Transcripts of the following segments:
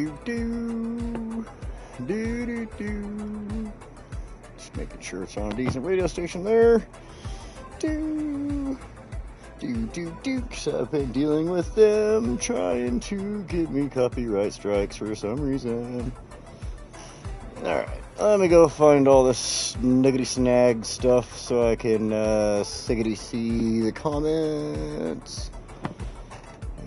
do do. Do do do. Just making sure it's on a decent radio station there. Do. Because I've been dealing with them trying to give me copyright strikes for some reason. Alright, let me go find all this niggity snag stuff so I can siggity see the comments.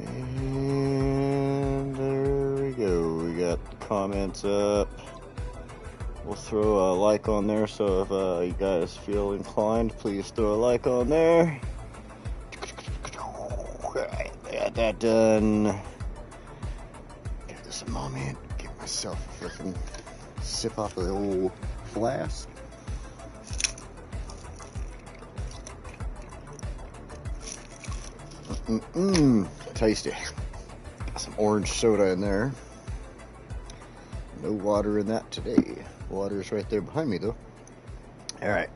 And there we go, we got the comments up. We'll throw a like on there, so if you guys feel inclined, please throw a like on there. Alright, I got that done. Give this a moment, give myself a freaking sip off of the old flask. Tasty. Got some orange soda in there. No water in that today. Water's right there behind me though. Alright,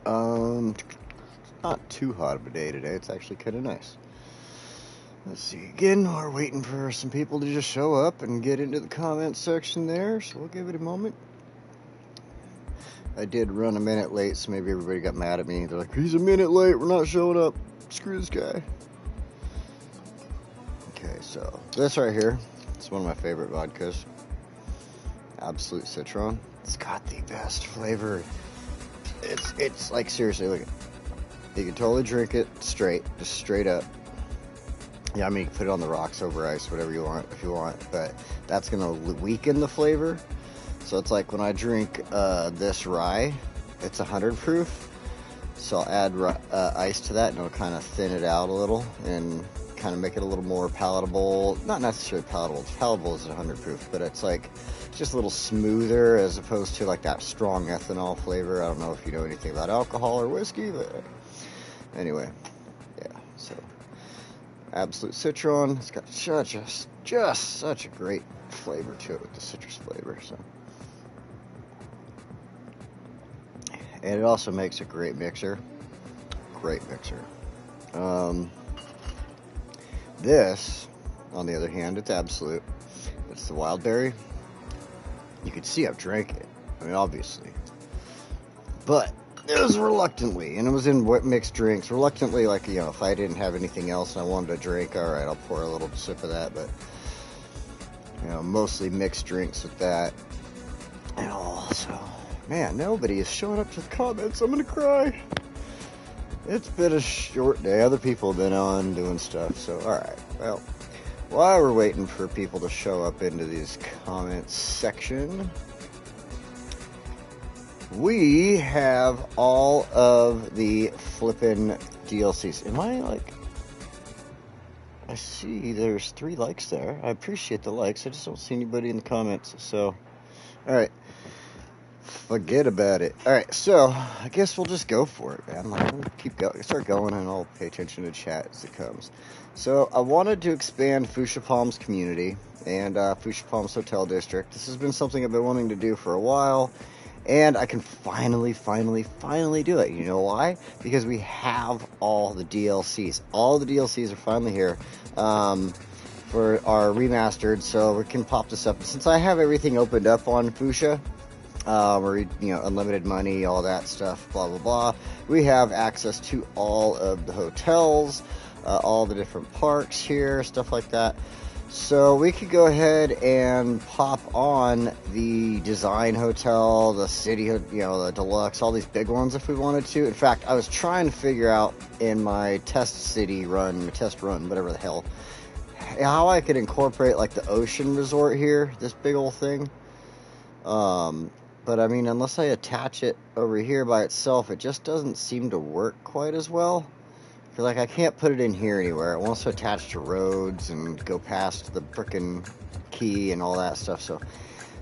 not too hot of a day today. It's actually kind of nice. Let's see, again, we're waiting for some people to just show up and get into the comment section there, so we'll give it a moment. I did run a minute late, so maybe everybody got mad at me. They're like, he's a minute late, we're not showing up. Screw this guy. Okay, so this right here, it's one of my favorite vodkas. Absolute Citron. It's got the best flavor. It's like, seriously, look at it. You can totally drink it straight, just straight up. Yeah, I mean, you can put it on the rocks over ice, whatever you want, if you want, but that's going to weaken the flavor. So it's like when I drink this rye, it's 100 proof, so I'll add ice to that, and it'll kind of thin it out a little, and kind of make it a little more palatable. Not necessarily palatable, it's palatable as 100 proof, but it's like, it's just a little smoother, as opposed to like that strong ethanol flavor. I don't know if you know anything about alcohol or whiskey, but anyway, yeah, so. Absolute Citron. It's got just such a great flavor to it with the citrus flavor. So, and it also makes a great mixer. Great mixer. This, on the other hand, it's Absolute. It's the wild berry. You can see I've drank it. I mean, obviously, but it was reluctantly, and it was in mixed drinks. Reluctantly, like, you know, if I didn't have anything else and I wanted to drink, all right, I'll pour a little sip of that. But, you know, mostly mixed drinks with that and all. So, man, nobody is showing up to the comments. I'm gonna cry. It's been a short day. Other people have been on doing stuff. So, all right. Well, while we're waiting for people to show up into these comments section, we have all of the flippin' DLCs. Am I like... I see there's 3 likes there. I appreciate the likes. I just don't see anybody in the comments. So, alright. Forget about it. Alright, so I guess we'll just go for it, man. Like, we'll keep going. Start going, and I'll pay attention to chat as it comes. So, I wanted to expand Foosha Palms community and Foosha Palms Hotel District. This has been something I've been wanting to do for a while. And I can finally do it. You know why? Because we have all the DLCs. All the DLCs are finally here for our remastered, so we can pop this up. Since I have everything opened up on Foosha, where, you know, unlimited money, all that stuff, blah, blah, blah, we have access to all of the hotels, all the different parks here, stuff like that. So we could go ahead and pop on the Design Hotel, the City, you know, the Deluxe, all these big ones if we wanted to. In fact, I was trying to figure out in my test run, whatever the hell, how I could incorporate like the Ocean Resort here, this big old thing. But I mean, unless I attach it over here by itself, it just doesn't seem to work quite as well. Like, I can't put it in here anywhere. It wants to attach to roads and go past the frickin' key and all that stuff. So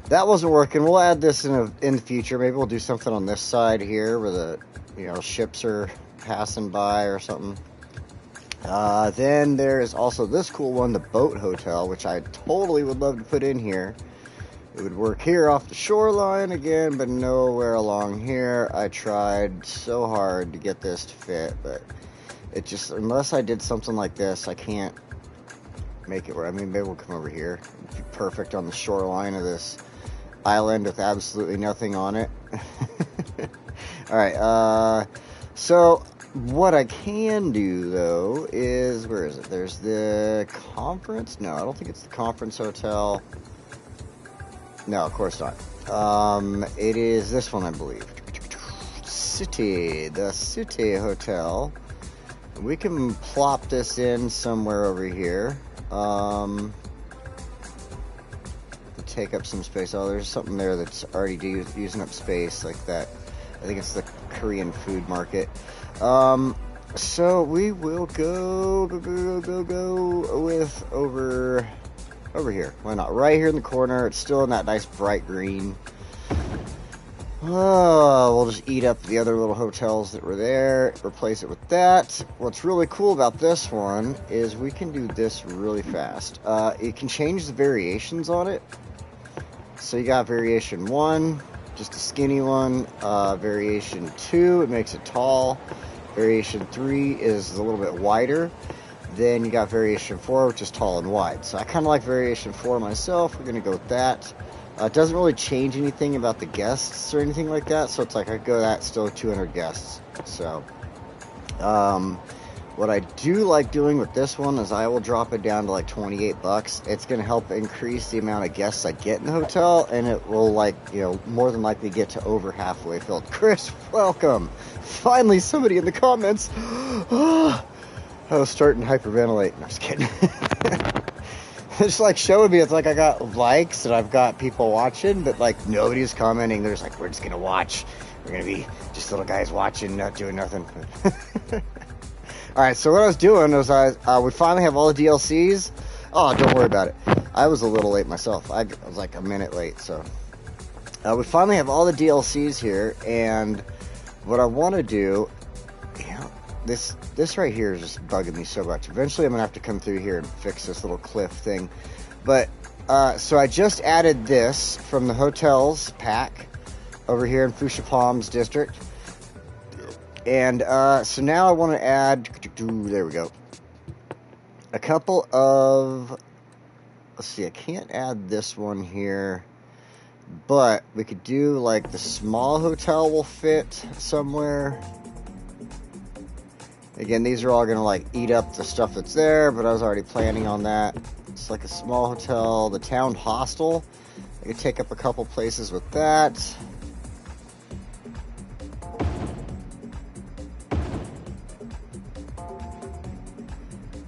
that wasn't working. We'll add this in the future. Maybe we'll do something on this side here where the, you know, ships are passing by or something. Then there is also this cool one, the Boat Hotel, which I totally would love to put in here. It would work here off the shoreline again, but nowhere along here. I tried so hard to get this to fit, but it just, unless I did something like this, I can't make it where, I mean, maybe we'll come over here. It'd be perfect on the shoreline of this island with absolutely nothing on it. Alright, so what I can do, though, is, where is it? There's the conference? No, I don't think it's the conference hotel. No, of course not. It is this one, I believe. The City Hotel. We can plop this in somewhere over here. Take up some space. Oh, there's something there that's already using up space like that. I think it's the Korean food market. So we will go with over here. Why not? Right here in the corner. It's still in that nice bright green. Oh, we'll just eat up the other little hotels that were there, replace it with that. What's really cool about this one is we can do this really fast. It can change the variations on it. So you got variation 1, just a skinny one. Variation 2, it makes it tall. Variation 3 is a little bit wider. Then you got variation 4, which is tall and wide. So I kind of like variation 4 myself. We're going to go with that. It doesn't really change anything about the guests or anything like that, so it's like I go that, still 200 guests. So, what I do like doing with this one is I will drop it down to like $28. It's going to help increase the amount of guests I get in the hotel, and it will, like, you know, more than likely get to over halfway filled. Chris, welcome! Finally, somebody in the comments. I was starting to hyperventilate. No, I'm just kidding. It's like showing me, it's like I got likes and I've got people watching, but like nobody's commenting. They're just like, we're just gonna watch. We're gonna be just little guys watching, not doing nothing. Alright, so what I was doing was we finally have all the DLCs. Oh, don't worry about it. I was a little late myself. I was like a minute late, so. We finally have all the DLCs here, and what I want to do, you know, this right here is just bugging me so much. Eventually I'm gonna have to come through here and fix this little cliff thing. But so I just added this from the hotels pack over here in Foosha Palms district. And so now I want to add, there we go, a couple of, let's see, I can't add this one here, but we could do like the small hotel will fit somewhere. Again, these are all going to like eat up the stuff that's there, but I was already planning on that. It's like a small hotel. The town hostel, I could take up a couple places with that.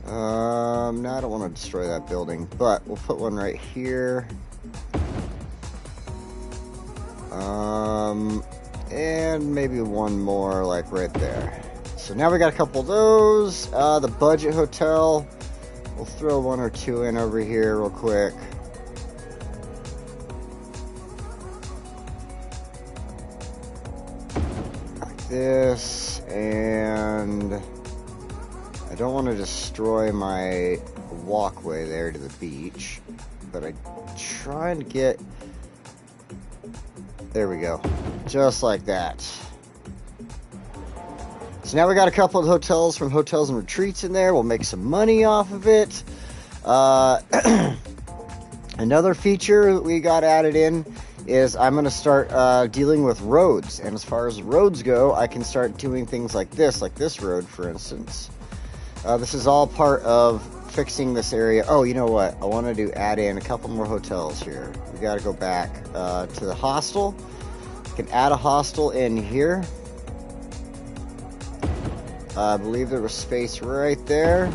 No, I don't want to destroy that building, but we'll put one right here. And maybe one more like right there. So now we got a couple of those. The budget hotel, we'll throw one or two in over here real quick. Like this, and I don't want to destroy my walkway there to the beach, but I try and get, there we go, just like that. So now we got a couple of hotels from Hotels and Retreats in there. We'll make some money off of it. Another feature that we got added in is I'm going to start dealing with roads. And as far as roads go, I can start doing things like this road, for instance. This is all part of fixing this area. Oh, you know what? I wanted to add in a couple more hotels here. We got to go back to the hostel. We can add a hostel in here. I believe there was space right there.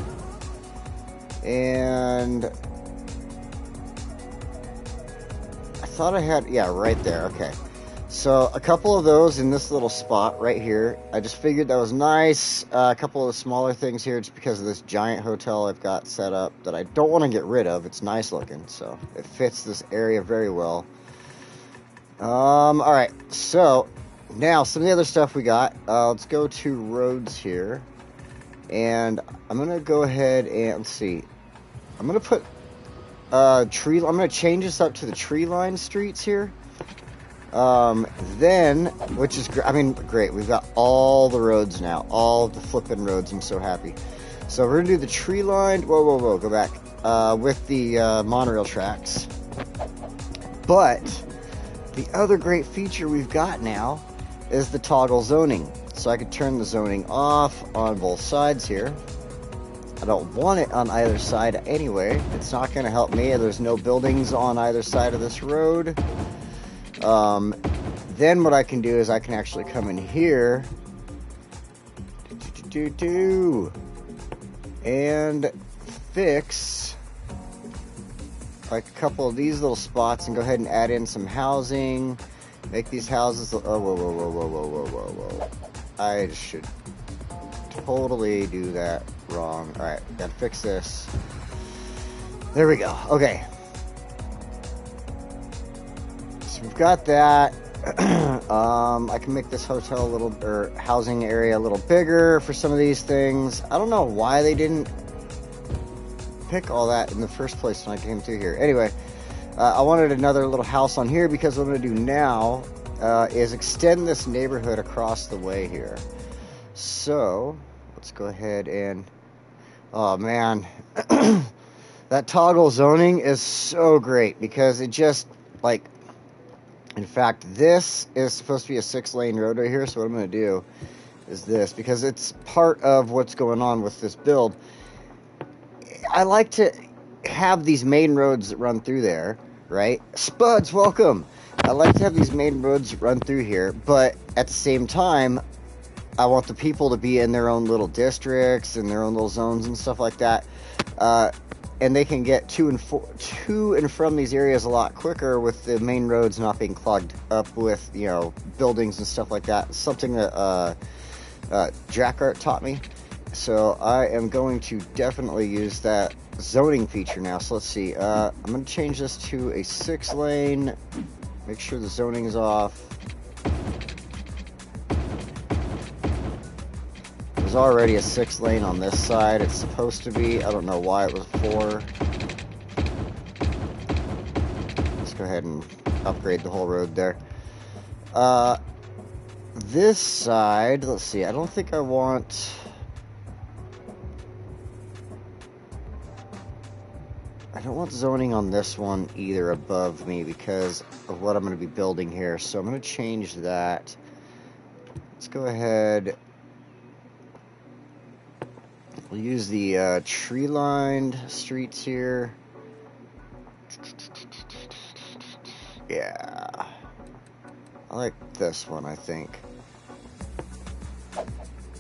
And I thought I had, yeah, right there. Okay. So a couple of those in this little spot right here. I just figured that was nice. A couple of the smaller things here just because of this giant hotel I've got set up that I don't want to get rid of. It's nice looking, so it fits this area very well. Alright, so now some of the other stuff we got. Let's go to roads here. And I'm going to go ahead and, let's see. I'm going to put I'm going to change this up to the tree line streets here. Then, which is, I mean, great. We've got all the roads now, all the flipping roads. I'm so happy. So we're going to do the tree lined, whoa, go back. with the monorail tracks. But the other great feature we've got now is the toggle zoning. So I could turn the zoning off on both sides here. I don't want it on either side anyway. It's not going to help me. There's no buildings on either side of this road. Then what I can do is I can actually come in here and fix like a couple of these little spots and go ahead and add in some housing. Make these houses... Oh, whoa. I should totally do that wrong. Alright, gotta fix this. There we go. Okay. So we've got that. I can make this hotel a little, or housing area a little bigger for some of these things. I don't know why they didn't pick all that in the first place when I came through here. Anyway, I wanted another little house on here because what I'm going to do now is extend this neighborhood across the way here. So, let's go ahead and... Oh, man. That toggle zoning is so great because it just, like... In fact, this is supposed to be a 6-lane road right here, so what I'm going to do is this, because it's part of what's going on with this build. I like to have these main roads that run through there, right? Spuds, welcome! I like to have these main roads run through here, but at the same time, I want the people to be in their own little districts and their own little zones and stuff like that. And they can get to and from these areas a lot quicker with the main roads not being clogged up with, you know, buildings and stuff like that. Something that Jackart taught me. So I am going to definitely use that zoning feature now. So let's see. I'm going to change this to a 6-lane. Make sure the zoning is off. There's already a 6-lane on this side. It's supposed to be. I don't know why it was 4. Let's go ahead and upgrade the whole road there. This side, let's see. I don't think I want... I don't want zoning on this one either above me because of what I'm going to be building here. So I'm going to change that. Let's go ahead... We'll use the tree-lined streets here. Yeah. I like this one, I think.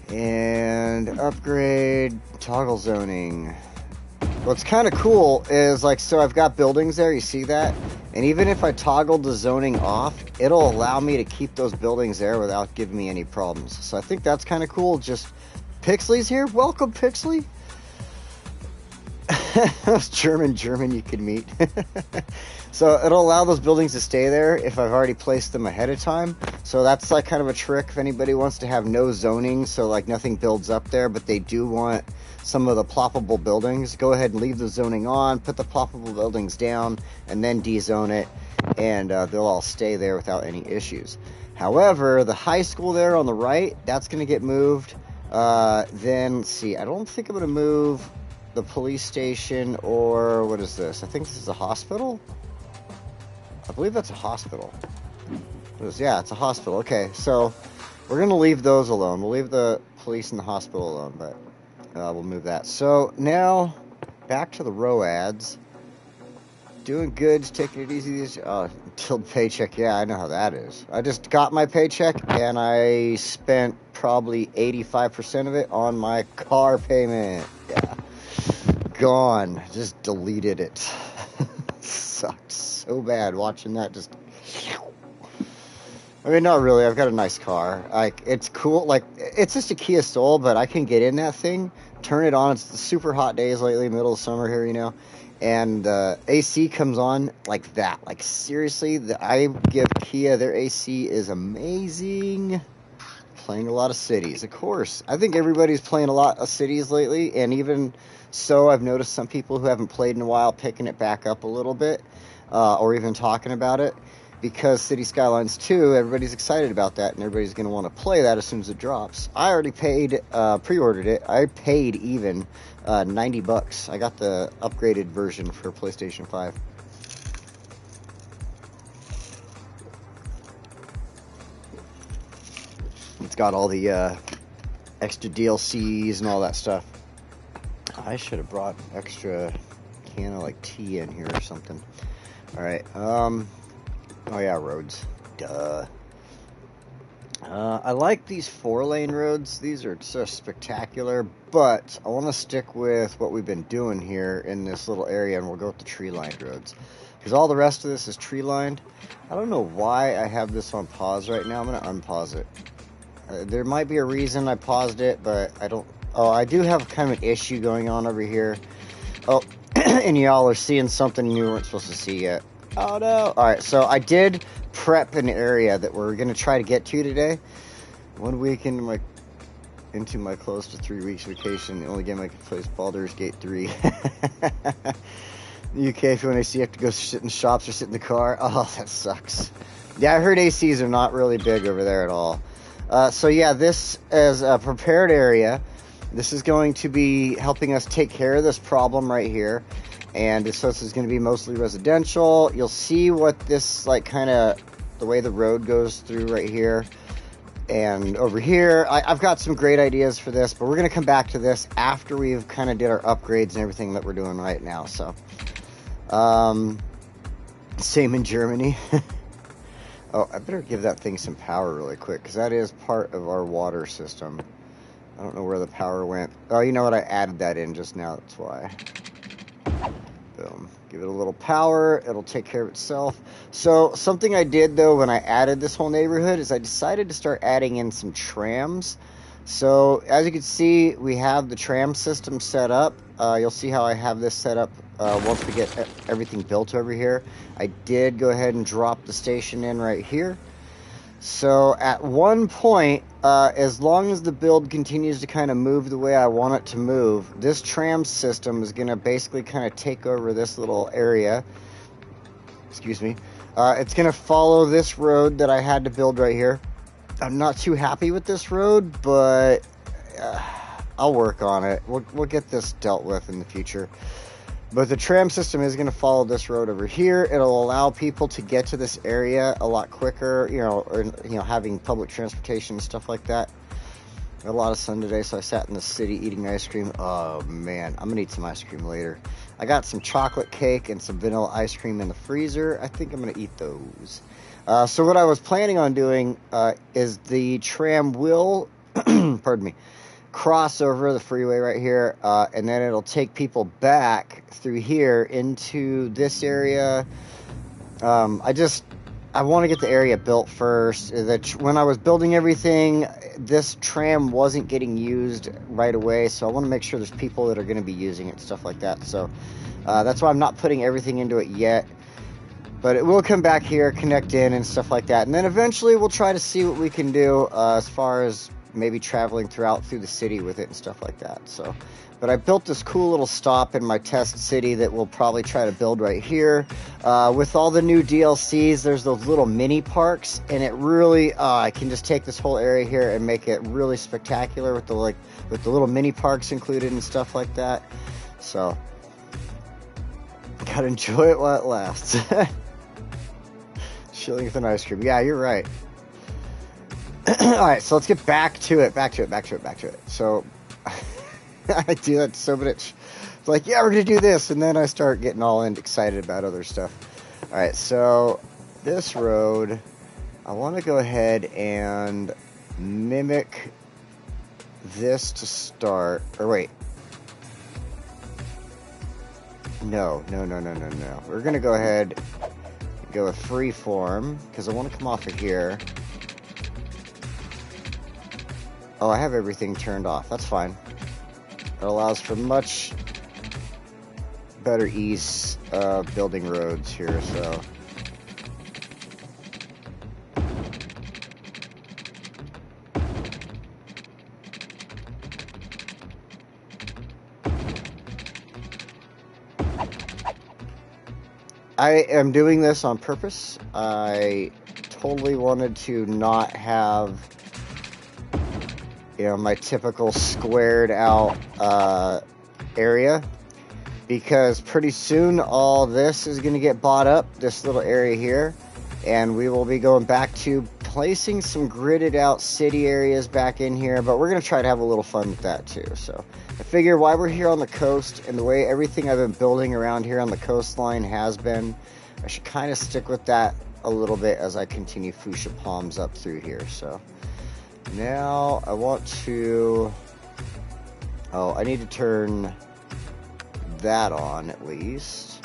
And upgrade toggle zoning. What's kind of cool is, like, so I've got buildings there, you see that? And even if I toggled the zoning off, it'll allow me to keep those buildings there without giving me any problems. So I think that's kind of cool. Just... Pixley's here? Welcome, Pixley! German you can meet. So it'll allow those buildings to stay there if I've already placed them ahead of time. So that's like kind of a trick if anybody wants to have no zoning, so like nothing builds up there, but they do want some of the ploppable buildings. Go ahead and leave the zoning on, put the ploppable buildings down, and then dezone it, and they'll all stay there without any issues. However, the high school there on the right, that's going to get moved. Then, let's see, I don't think I'm going to move the police station, or what is this? I think this is a hospital? I believe that's a hospital. Yeah, it's a hospital. Okay, so we're going to leave those alone. We'll leave the police and the hospital alone, but we'll move that. So now, back to the ROADs. Doing good, just taking it easy. Until the paycheck, yeah, I know how that is. I just got my paycheck, and I spent probably 85% of it on my car payment. Yeah. Gone. Just deleted it. Sucked so bad watching that just... I mean, not really. I've got a nice car. Like, it's cool. Like, it's just a Kia Soul, but I can get in that thing, turn it on. It's the super hot days lately, middle of summer here, you know. And AC comes on like that. Like, seriously, I give Kia, their AC is amazing. Playing a lot of cities, of course. I think everybody's playing a lot of cities lately, and even so, I've noticed some people who haven't played in a while picking it back up a little bit, or even talking about it. because City Skylines 2, everybody's excited about that, and everybody's going to want to play that as soon as it drops. I already paid, pre-ordered it. I paid even $90. I got the upgraded version for PlayStation 5. It's got all the extra DLCs and all that stuff. I should have brought an extra can of like tea in here or something. All right. Oh yeah, roads. Duh. I like these 4-lane roads. These are so spectacular, but I want to stick with what we've been doing here in this little area, and we'll go with the tree-lined roads. Because all the rest of this is tree-lined. I don't know why I have this on pause right now. I'm going to unpause it. There might be a reason I paused it, but I don't... Oh, I do have kind of an issue going on over here. Oh, and y'all are seeing something you weren't supposed to see yet. Oh, no. All right, so I did prep an area that we're going to try to get to today. 1 week into my close to 3 weeks vacation, the only game I can play is Baldur's Gate 3. The UK, if you want AC, you have to go sit in shops or sit in the car. Oh, that sucks. Yeah, I heard ACs are not really big over there at all. So yeah, this is a prepared area. This is going to be helping us take care of this problem right here. And so this is going to be mostly residential. You'll see what this, like, kind of, the way the road goes through right here. And over here, I've got some great ideas for this, but we're going to come back to this after we've kind of did our upgrades and everything that we're doing right now. So, same in Germany. Oh, I better give that thing some power really quick, because that is part of our water system. I don't know where the power went. Oh, you know what? I added that in just now. That's why. Boom. Give it a little power. It'll take care of itself. So, something I did, though, when I added this whole neighborhood is I decided to start adding in some trams. So, as you can see, we have the tram system set up. You'll see how I have this set up once we get everything built over here. I did go ahead and drop the station in right here. So at one point, as long as the build continues to kind of move the way I want it to move, this tram system is going to basically kind of take over this little area. Excuse me. It's going to follow this road that I had to build right here. I'm not too happy with this road, but I'll work on it. We'll get this dealt with in the future. But the tram system is going to follow this road over here. It'll allow people to get to this area a lot quicker, having public transportation and stuff like that. I had a lot of sun today, so I sat in the city eating ice cream. Oh, man, I'm going to eat some ice cream later. I got some chocolate cake and some vanilla ice cream in the freezer. I think I'm going to eat those. So what I was planning on doing is the tram will, pardon me, cross over the freeway right here, and then it'll take people back through here into this area. I want to get the area built first. When I was building everything, this tram wasn't getting used right away, so I want to make sure there's people that are going to be using it, stuff like that. So that's why I'm not putting everything into it yet. But it will come back here, connect in, and stuff like that. And then eventually we'll try to see what we can do as far as maybe traveling through the city with it and stuff like that. So, but I built this cool little stop in my test city that we'll probably try to build right here. With all the new DLCs, there's those little mini parks, and it really, I can just take this whole area here and make it really spectacular with the little mini parks included and stuff like that. So, gotta enjoy it while it lasts. Chilling with an ice cream. Yeah, you're right. Alright, so let's get back to it. So, I do that so much. It's like, yeah, we're going to do this. And then I start getting all excited about other stuff. Alright, so this road, I want to go ahead and mimic this to start. Or wait. No. We're going to go ahead and go with freeform, because I want to come off of here. Oh, I have everything turned off. That's fine. It allows for much better ease of building roads here, so. I am doing this on purpose. I totally wanted to not have, you know, my typical squared out area, because pretty soon all this is going to get bought up, this little area here, and we will be going back to placing some gridded out city areas back in here, but we're going to try to have a little fun with that too. So I figure while we're here on the coast and the way everything I've been building around here on the coastline has been, I should kind of stick with that a little bit as I continue Foosha Palms up through here. So now I want to, I need to turn that on at least.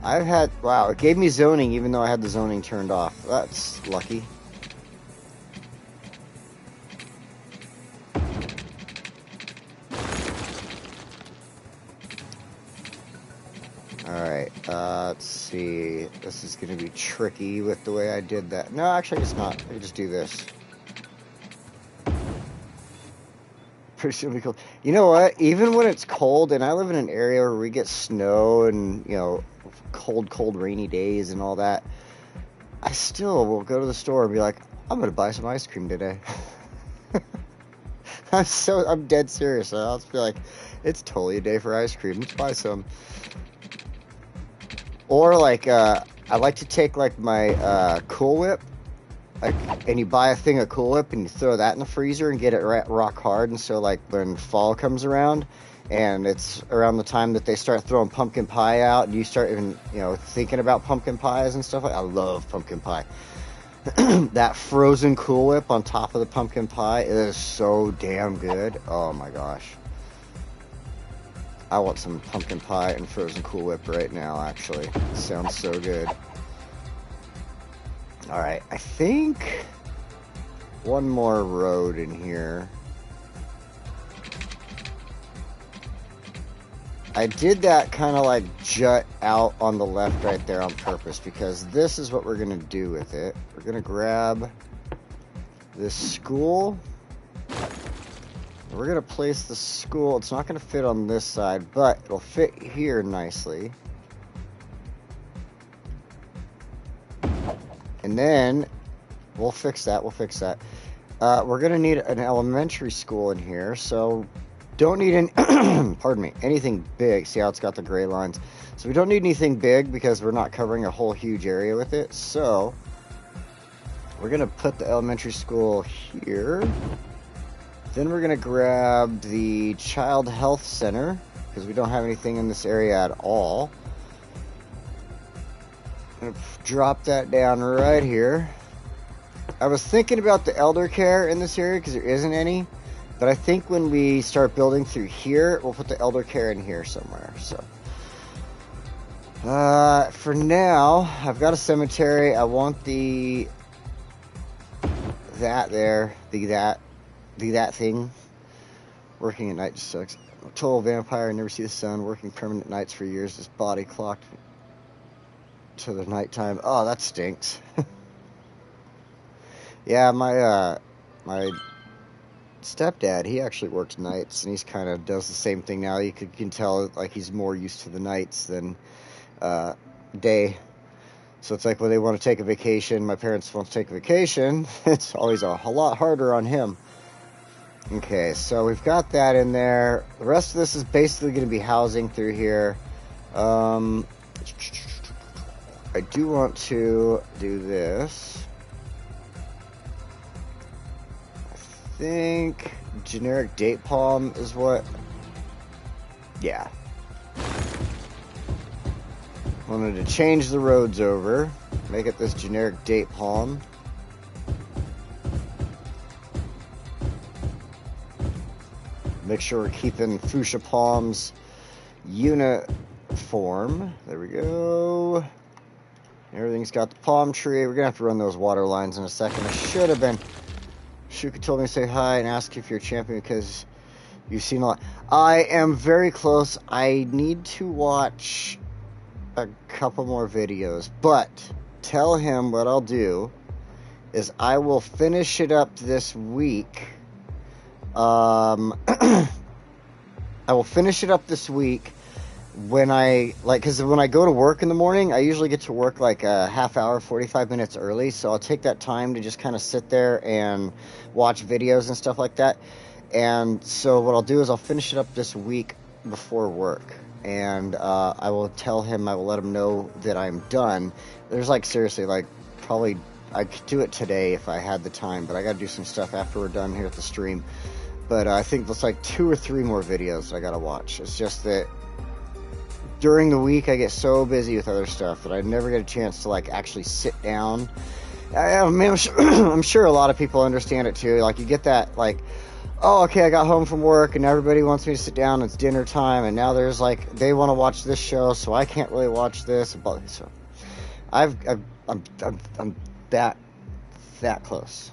I've had, wow, it gave me zoning even though I had the zoning turned off. That's lucky. Alright, let's see. This is going to be tricky with the way I did that. No, actually it's not. I can just do this. Pretty soon it'll be cold. You know what? Even when it's cold, and I live in an area where we get snow and, you know, cold, rainy days and all that, I still will go to the store and be like, I'm going to buy some ice cream today. I'm dead serious. I'll just be like, it's totally a day for ice cream. Let's buy some. Or like, I like to take like my Cool Whip, like, and you buy a thing of Cool Whip and you throw that in the freezer and get it rock hard. And so like when fall comes around and it's around the time that they start throwing pumpkin pie out and you start even, you know, thinking about pumpkin pies and stuff, I love pumpkin pie. That frozen Cool Whip on top of the pumpkin pie is so damn good. Oh my gosh. I want some pumpkin pie and frozen Cool Whip right now, actually. It sounds so good. Alright, I think one more road in here. I did that kind of like jut out on the left right there on purpose, because this is what we're going to do with it. We're going to grab this school. We're going to place the school. It's not going to fit on this side, but it'll fit here nicely. And then we'll fix that. We're going to need an elementary school in here, so don't need an pardon me, anything big. See how it's got the gray lines? So we don't need anything big because we're not covering a whole huge area with it. So we're going to put the elementary school here. Then we're going to grab the child health center because we don't have anything in this area at all. I'm going to drop that down right here. I was thinking about the elder care in this area because there isn't any. But I think when we start building through here, we'll put the elder care in here somewhere. So, for now, I've got a cemetery. I want the that thing. Working at night just sucks. I'm a total vampire. I never see the sun. Working permanent nights for years. This body clocked to the nighttime. Oh, that stinks. Yeah, my stepdad, he actually works nights, and he's kind of does the same thing now. You can tell like he's more used to the nights than day. So it's like when they want to take a vacation, my parents want to take a vacation, it's always a lot harder on him. Okay, so we've got that in there. The rest of this is basically going to be housing through here. I do want to do this. I think generic date palm is what. Yeah. Wanted to change the roads over, make it this generic date palm. Make sure we're keeping Foosha Palms uniform. There we go. Everything's got the palm tree. We're gonna have to run those water lines in a second. I should have been. Shuka told me to say hi and ask if you're a champion because you've seen a lot. I am very close. I need to watch a couple more videos, but tell him what I'll do is I will finish it up this week. I will finish it up this week when because when I go to work in the morning, I usually get to work like a half hour, 45 minutes early. So I'll take that time to just kind of sit there and watch videos and stuff like that. And so what I'll do is I'll finish it up this week before work. And I will let him know that I'm done. There's like, seriously, like probably I could do it today if I had the time, but I got to do some stuff after we're done here at the stream. But I think there's like 2 or 3 more videos I got to watch. It's just that during the week I get so busy with other stuff that I never get a chance to like actually sit down. I mean, I'm sure a lot of people understand it too. Like you get that like, oh, okay, I got home from work and everybody wants me to sit down. It's dinner time, and now there's like they want to watch this show, so I can't really watch this. So I'm that close.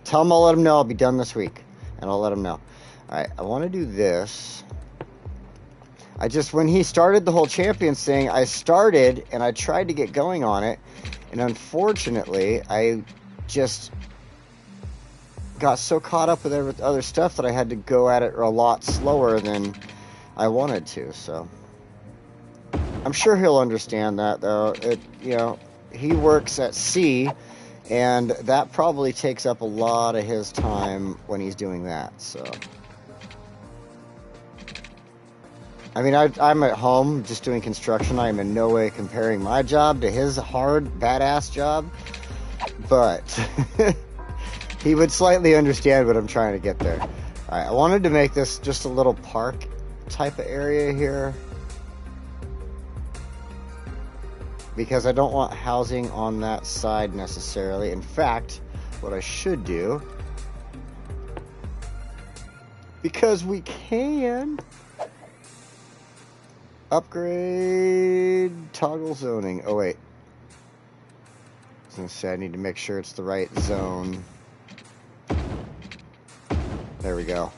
Tell them I'll let them know I'll be done this week, and I'll let them know. All right, I want to do this. When he started the whole Champions thing, I started and I tried to get going on it, and unfortunately, I just got so caught up with other stuff that I had to go at it a lot slower than I wanted to. So I'm sure he'll understand that, though. He works at sea, and that probably takes up a lot of his time when he's doing that. So I mean, I'm at home just doing construction. I am in no way comparing my job to his hard, badass job, but he would slightly understand what I'm trying to get there. All right, I wanted to make this just a little park type of area here because I don't want housing on that side necessarily. In fact, what I should do, because we can upgrade toggle zoning. Oh wait, I was gonna say I need to make sure it's the right zone. There we go.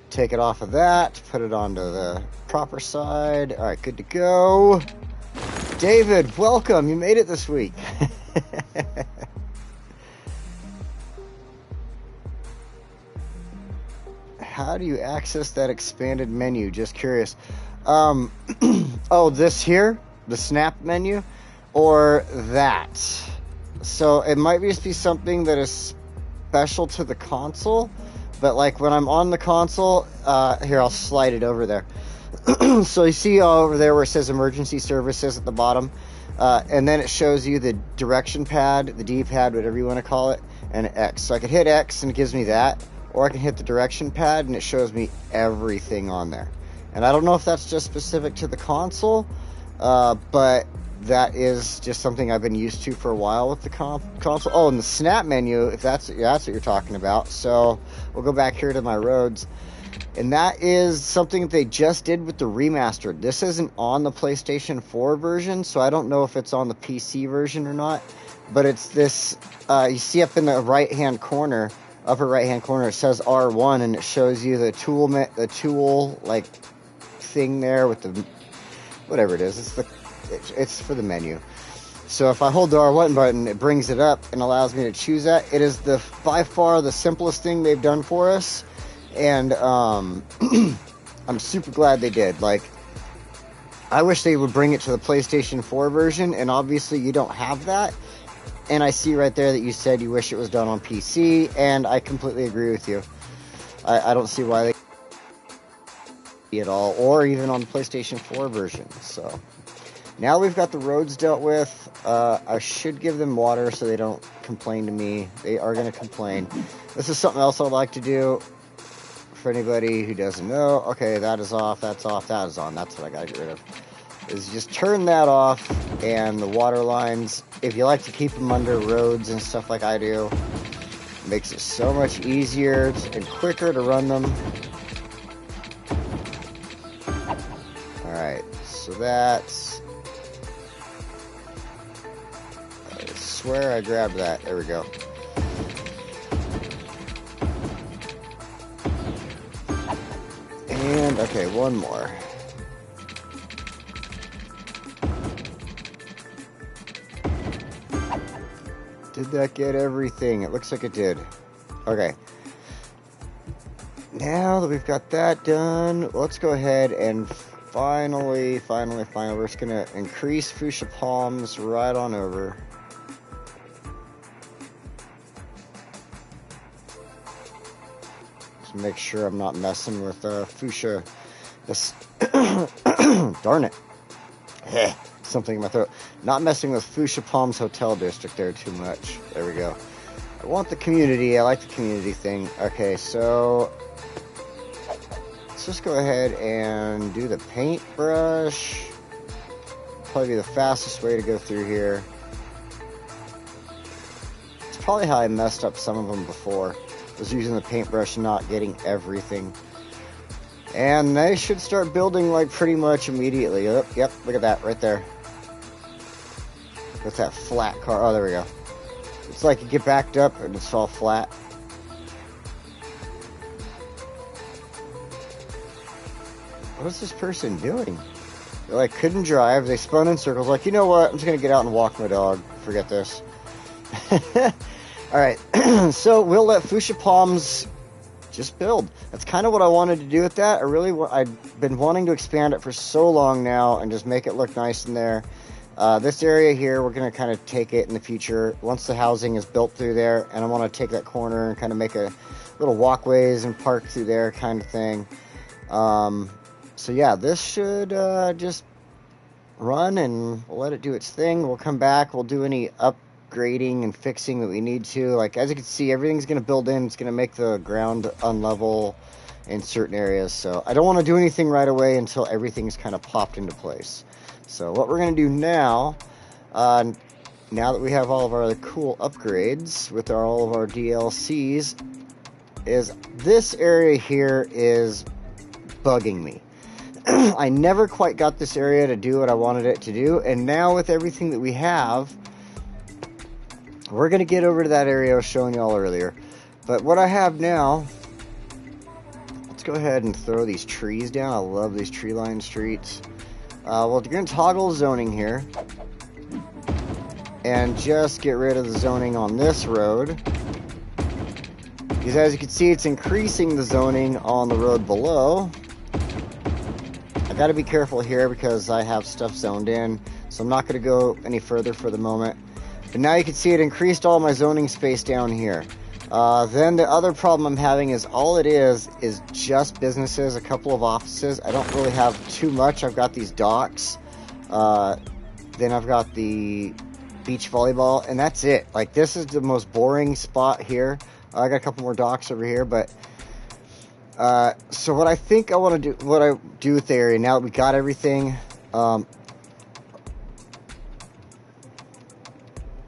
Take it off of that, put it onto the proper side. All right, good to go. David, welcome. You made it this week. How do you access that expanded menu? Just curious. Oh, this here? The snap menu? Or that? So it might just be something that is special to the console. But like when I'm on the console, here, I'll slide it over there. So you see over there where it says emergency services at the bottom, and then it shows you the direction pad, the D-pad, whatever you want to call it, and X. So I can hit X and it gives me that, or I can hit the direction pad and it shows me everything on there. And I don't know if that's just specific to the console, but that is just something I've been used to for a while with the console. Oh, and the snap menu, if that's what you're talking about. So we'll go back here to my roads. And that is something that they just did with the remastered. This isn't on the PlayStation 4 version, so I don't know if it's on the PC version or not. But it's this, you see up in the right-hand corner, upper right-hand corner, it says R1, and it shows you the tool like thing there with the, whatever it is. It's for the menu. So if I hold the R1 button, it brings it up and allows me to choose that. It is by far the simplest thing they've done for us. And I'm super glad they did. Like, I wish they would bring it to the PlayStation 4 version, and obviously you don't have that. And I see right there that you said you wish it was done on PC, and I completely agree with you. I don't see why they at all, or even on the PlayStation 4 version. So now we've got the roads dealt with. I should give them water so they don't complain to me. They are going to complain. This is something else I'd like to do. For anybody who doesn't know, okay, that is off, that's off, that is on. That's what I gotta get rid of. Is just turn that off, and the water lines, if you like to keep them under roads and stuff like I do, makes it so much easier and quicker to run them. Alright, so that's... I swear I grabbed that. There we go. And, okay, one more. Did that get everything? It looks like it did. Okay. Now that we've got that done, let's go ahead and finally, we're just going to increase Foosha Palms right on over. Just make sure I'm not messing with Foosha. This darn it. Something in my throat. Not messing with Foosha Palms Hotel District there too much. There we go. I want the community. I like the community thing. Okay, so let's just go ahead and do the paintbrush. Probably be the fastest way to go through here. It's probably how I messed up some of them before. Was using the paintbrush, not getting everything. And they should start building like pretty much immediately. Oh, yep, look at that right there. That's that flat car. Oh, there we go. It's like you get backed up and it's all flat. What is this person doing? They like couldn't drive. They spun in circles. Like, you know what? I'm just gonna get out and walk my dog. Forget this. All right. So we'll let Foosha Palms just build. That's kind of what I wanted to do with that. I've been wanting to expand it for so long now and just make it look nice in there. This area here, we're going to kind of take it in the future once the housing is built through there, and I want to take that corner and kind of make a little walkways and park through there kind of thing. So yeah, this should just run and we'll let it do its thing. We'll come back, we'll do any upgrading and fixing that we need to. Like, as you can see, everything's going to build in. It's going to make the ground unlevel in certain areas, so I don't want to do anything right away until everything's kind of popped into place. So what we're going to do now, now that we have all of our other cool upgrades with all of our DLCs, is this area here is bugging me. I never quite got this area to do what I wanted it to do, and now with everything that we have, we're going to get over to that area I was showing you all earlier. But what I have now, let's go ahead and throw these trees down. I love these tree-lined streets. Well, you're going to toggle zoning here and just get rid of the zoning on this road, because as you can see, it's increasing the zoning on the road below. I got to be careful here because I have stuff zoned in, so I'm not going to go any further for the moment. But now you can see it increased all my zoning space down here. Then the other problem I'm having is all it is just businesses, a couple of offices. I don't really have too much. I've got these docks. Then I've got the beach volleyball, and that's it. Like, this is the most boring spot here. I got a couple more docks over here, but so what I think I want to do, what I do with the area now that we got everything,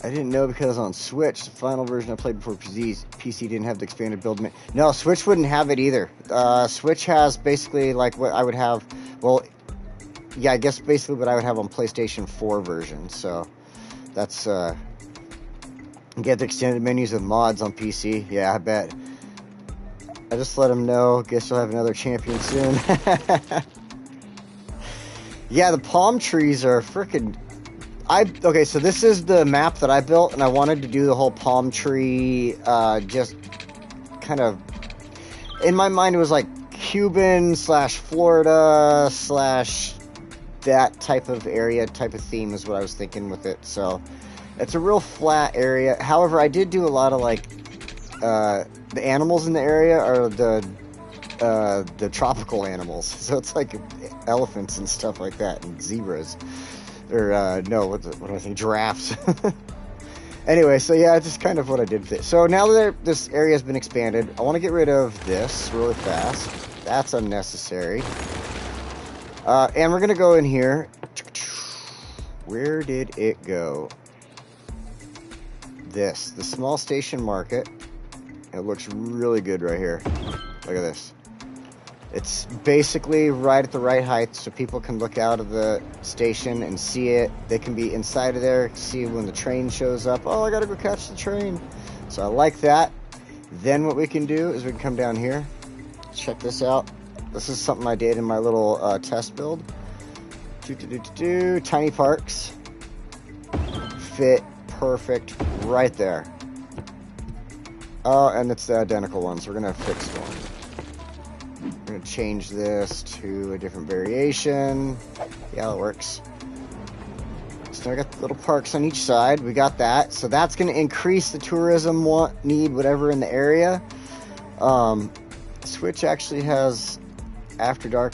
I didn't know because on Switch, the final version I played before PC didn't have the expanded build. No, Switch wouldn't have it either. Switch has basically like what I would have, well, yeah, I guess basically what I would have on PlayStation 4 version. So that's, get the extended menus with mods on PC. Yeah, I bet. I just let them know. Guess you'll have another champion soon. Yeah, the palm trees are freaking... Okay, so this is the map that I built, and I wanted to do the whole palm tree, just kind of... In my mind, it was like Cuban / Florida / that type of area, type of theme is what I was thinking with it. So it's a real flat area. However, I did do a lot of like the animals in the area are the tropical animals. So it's like elephants and stuff like that, and zebras. Or, no, what do I think? Giraffes. Anyway, so yeah, it's just kind of what I did with it. So now that this area has been expanded, I want to get rid of this really fast. That's unnecessary. And we're going to go in here. Where did it go? The small station market. It looks really good right here. Look at this. It's basically right at the right height so people can look out of the station and see it. They can be inside of there, see when the train shows up. Oh, I gotta go catch the train. So I like that. Then what we can do is we can come down here. Check this out. This is something I did in my little test build. Tiny parks. Fit perfect right there. Oh, and it's the identical one, so we're going to fix one. We're going to change this to a different variation. Yeah, that works. So I got little parks on each side. We got that. So that's going to increase the tourism need, whatever in the area. Switch actually has After Dark,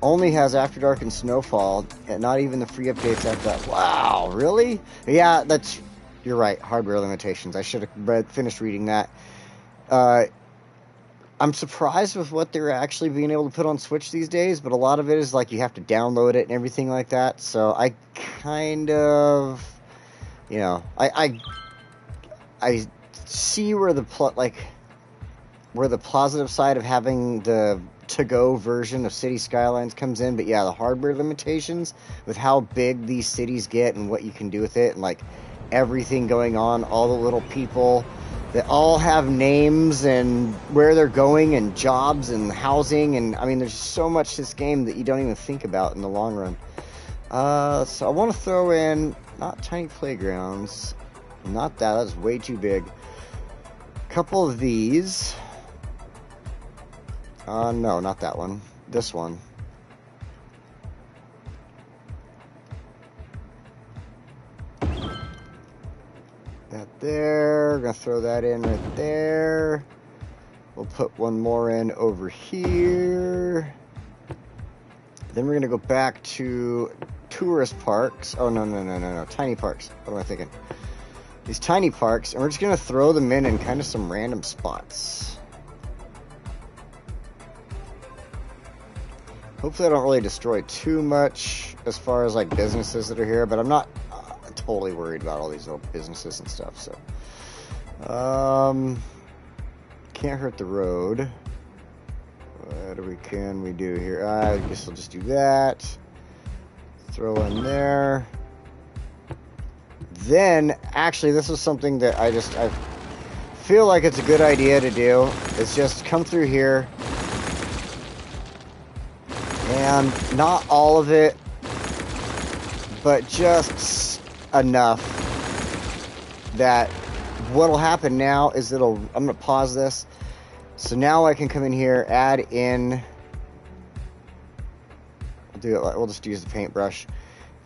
only has After Dark and Snowfall, and not even the free updates have that. Wow, really? Yeah, you're right. Hardware limitations. I should have finished reading that. I'm surprised with what they're actually being able to put on Switch these days, but a lot of it is like you have to download it and everything like that. So I kind of, I see where the positive side of having the to-go version of City Skylines comes in, but yeah, the hardware limitations with how big these cities get and what you can do with it, and like everything going on, all the little people that all have names and where they're going and jobs and housing, and I mean, there's so much to this game that you don't even think about in the long run. So I want to throw in not tiny playgrounds, not that's way too big. A couple of these. No, not that one. This one. That there. We're going to throw that in right there. We'll put one more in over here. Then we're going to go back to tourist parks. Oh, no. Tiny parks. What am I thinking? These tiny parks. And we're just going to throw them in kind of some random spots. Hopefully I don't really destroy too much as far as like businesses that are here, but I'm not totally worried about all these little businesses and stuff, so. Can't hurt the road. What can we do here? I guess I'll just do that. Throw in there. Then, actually, this is something that I feel like it's a good idea to do. It's just come through here. And not all of it, but just enough that what'll happen now is I'm going to pause this. So now I can come in here, add in, we'll just use the paintbrush.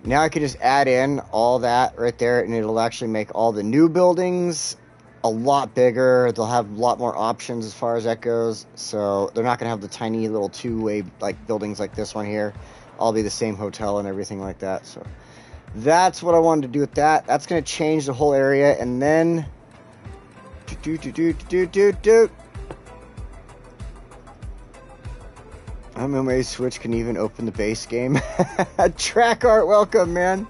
Now I can just add in all that right there, and it'll actually make all the new buildings a lot bigger. They'll have a lot more options as far as that goes. So they're not going to have the tiny little two-way like buildings like this one here. All be the same hotel and everything like that. So that's what I wanted to do with that. That's going to change the whole area. And then MMA Switch can even open the base game. Track art, welcome, man.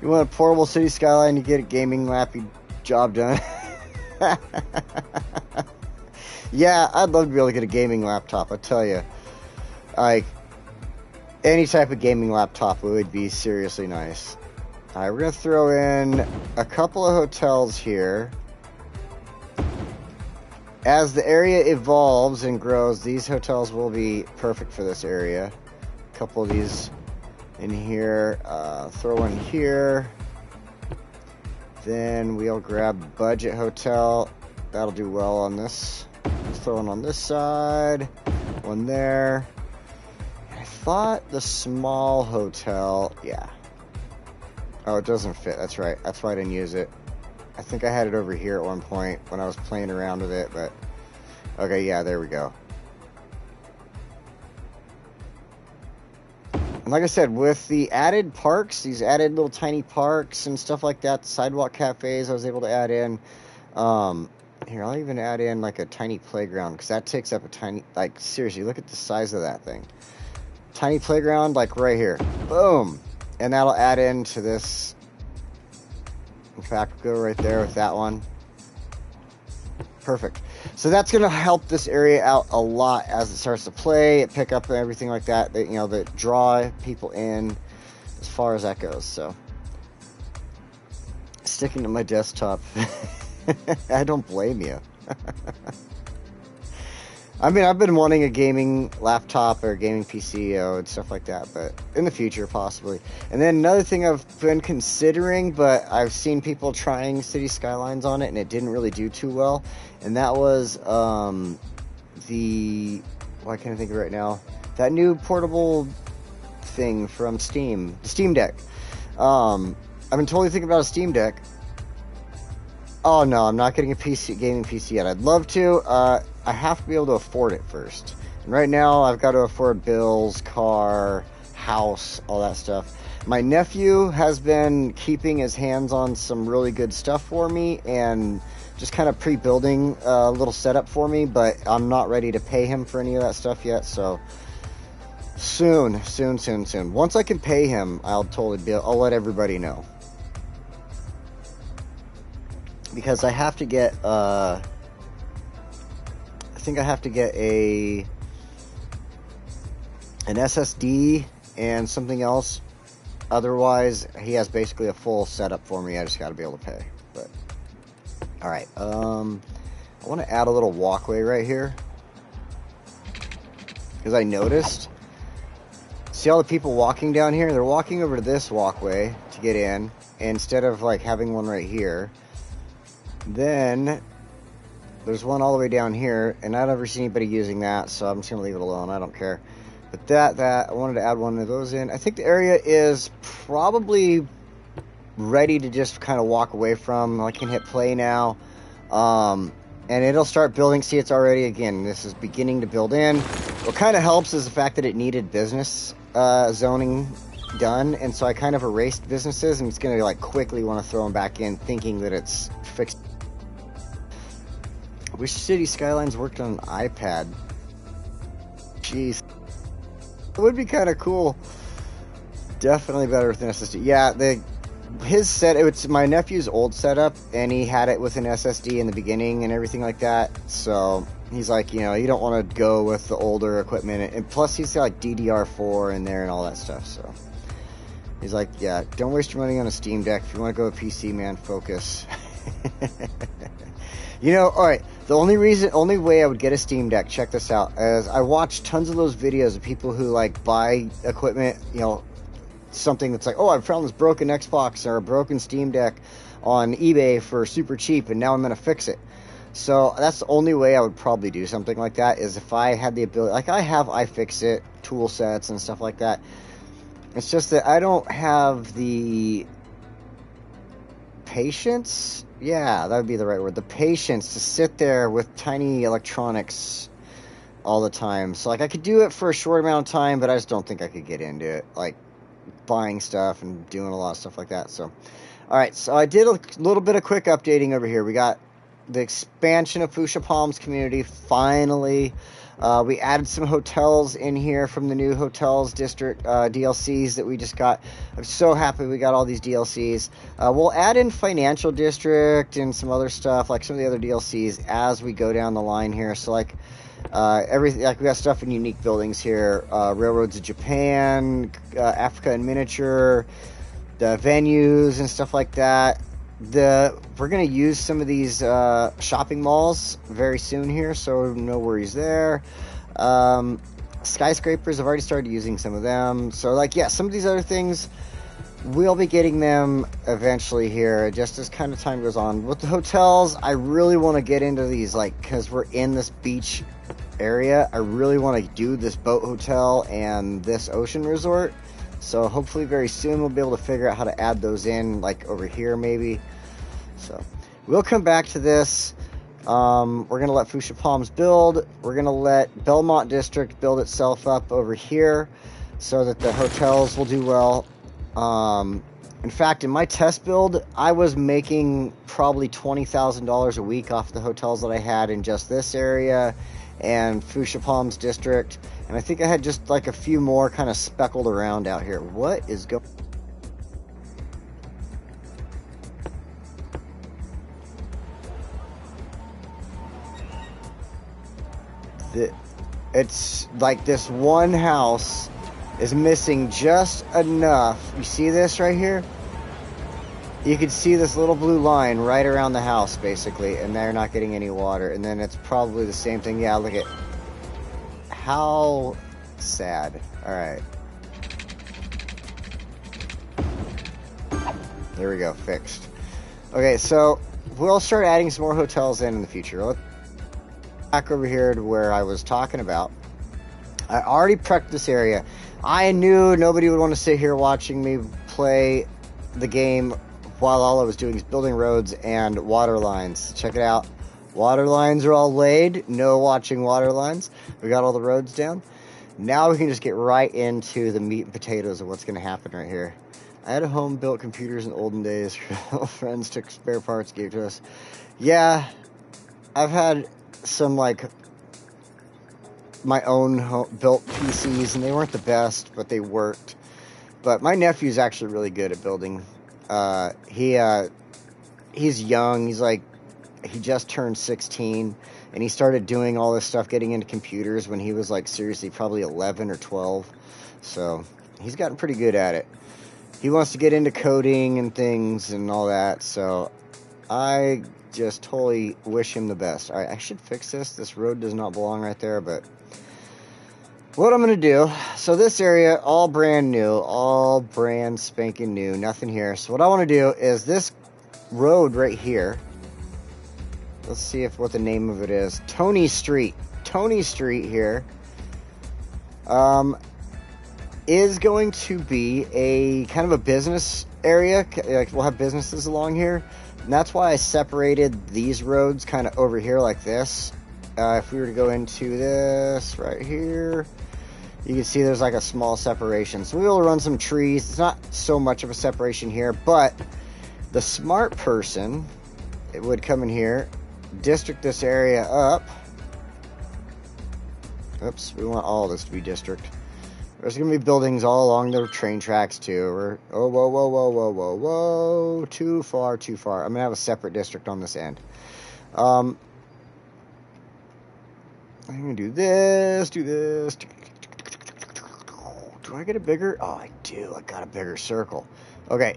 You want a portable city skyline, you get a gaming lap, you job done. Yeah, I'd love to be able to get a gaming laptop, I tell you. Like, any type of gaming laptop would be seriously nice. Alright, we're going to throw in a couple of hotels here. As the area evolves and grows, these hotels will be perfect for this area. A couple of these in here. Throw one here. Then we'll grab budget hotel. That'll do well on this. Let's throw one on this side. One there. I thought the small hotel, yeah. Oh, it doesn't fit. That's right. That's why I didn't use it. I think I had it over here at one point when I was playing around with it, but okay, yeah, there we go. And like I said, with the added parks, these added little tiny parks and stuff like that, the sidewalk cafes I was able to add in. Here, I'll even add in like a tiny playground, because that takes up a tiny, like seriously, look at the size of that thing. Tiny playground, like right here. Boom! And that'll add into this. In fact, go right there with that one. Perfect. So that's going to help this area out a lot as it starts to play, pick up and everything like that. That draw people in as far as that goes. So sticking to my desktop, I don't blame you. I mean, I've been wanting a gaming laptop or a gaming PC and stuff like that, but in the future, possibly. And then another thing I've been considering, but I've seen people trying City Skylines on it, and it didn't really do too well. And that was why can't I think of it right now? That new portable thing from Steam, the Steam Deck. I've been totally thinking about a Steam Deck. Oh no, I'm not getting a gaming PC yet. I'd love to. I have to be able to afford it first. And right now, I've got to afford bills, car, house, all that stuff. My nephew has been keeping his hands on some really good stuff for me and just kind of pre-building a little setup for me, but I'm not ready to pay him for any of that stuff yet, so soon. Once I can pay him, I'll let everybody know. Because I have to get, I think I have to get an SSD and something else. Otherwise, he has basically a full setup for me. I just got to be able to pay. But all right, I want to add a little walkway right here because I noticed. See all the people walking down here? They're walking over to this walkway to get in instead of like having one right here. Then there's one all the way down here, and I've never seen anybody using that, so I'm just gonna leave it alone. I don't care. But that I wanted to add one of those in. I think the area is probably ready to just kind of walk away from. I can hit play now, and it'll start building. See, it's already, again, this is beginning to build in. What kind of helps is the fact that it needed business zoning done, and so I kind of erased businesses, and it's gonna like quickly want to throw them back in, thinking that it's fixed. I wish City Skylines worked on an iPad. Jeez. It would be kind of cool. Definitely better with an SSD. Yeah, it's my nephew's old setup, and he had it with an SSD in the beginning and everything like that. So he's like, you don't want to go with the older equipment. And plus, he's got like DDR4 in there and all that stuff. So he's like, yeah, don't waste your money on a Steam Deck. If you want to go with PC, man, focus. All right, the only way I would get a Steam Deck, check this out, is I watch tons of those videos of people who like buy equipment, something that's like, oh, I found this broken Xbox or a broken Steam Deck on eBay for super cheap, and now I'm going to fix it. So that's the only way I would probably do something like that, is if I had the ability, like I have iFixit tool sets and stuff like that. It's just that I don't have the patience. Yeah, that would be the right word. The patience to sit there with tiny electronics all the time. So, like, I could do it for a short amount of time, but I just don't think I could get into it. Like, buying stuff and doing a lot of stuff like that. So, all right. So, I did a little bit of quick updating over here. We got the expansion of Foosha Palms community, finally. We added some hotels in here from the new hotels district DLCs that we just got. I'm so happy we got all these DLCs. We'll add in financial district and some other stuff, like some of the other DLCs, as we go down the line here. So like everything, like we got stuff in unique buildings here, Railroads of Japan, Africa in miniature, the venues and stuff like that. We're going to use some of these shopping malls very soon here, so no worries there. Skyscrapers, I've already started using some of them. So, like, yeah, some of these other things, we'll be getting them eventually here, just as kind of time goes on. With the hotels, I really want to get into these, like, because we're in this beach area. I really want to do this boat hotel and this ocean resort. So hopefully very soon we'll be able to figure out how to add those in, like over here maybe. So we'll come back to this. We're going to let Foosha Palms build. We're going to let Belmont District build itself up over here so that the hotels will do well. In fact, in my test build, I was making probably $20,000 a week off the hotels that I had in just this area and Foosha Palms District. And I think I had just like a few more kind of speckled around out here. What is going on? It's like this one house is missing just enough. You see this right here? You can see this little blue line right around the house, basically, and they're not getting any water. And then it's probably the same thing. Yeah, look at How sad. Alright. There we go, fixed. Okay, so we'll start adding some more hotels in the future. Let's back over here to where I was talking about. I already prepped this area. I knew nobody would want to sit here watching me play the game while all I was doing is building roads and water lines. Check it out. Water lines are all laid. No watching water lines. We got all the roads down. Now we can just get right into the meat and potatoes of what's going to happen right here. I had a home-built computers in the olden days. Friends took spare parts, gave to us. Yeah, I've had some, like, my own built PCs, and they weren't the best, but they worked. But my nephew's actually really good at building. He's young. He's like, he just turned 16, and he started doing all this stuff, getting into computers when he was, like, seriously probably 11 or 12. So he's gotten pretty good at it. He wants to get into coding and things and all that, so I just totally wish him the best. Alright, I should fix this. This road does not belong right there, but what I'm going to do, so this area, all brand new, all brand spanking new, nothing here. So what I want to do is this road right here, let's see what the name of it is. Tony Street. Tony Street here. Is going to be a kind of a business area. Like, we'll have businesses along here, and that's why I separated these roads kind of over here like this. If we were to go into this right here, you can see there's like a small separation. So we will run some trees. It's not so much of a separation here, but the smart person, it would come in here, district this area up. Oops, we want all this to be district. There's going to be buildings all along the train tracks, too. Oh, whoa, whoa, whoa, whoa, whoa, whoa. Too far, too far. I'm going to have a separate district on this end. I'm going to do this. Do I get a bigger? Oh, I do. I got a bigger circle. Okay.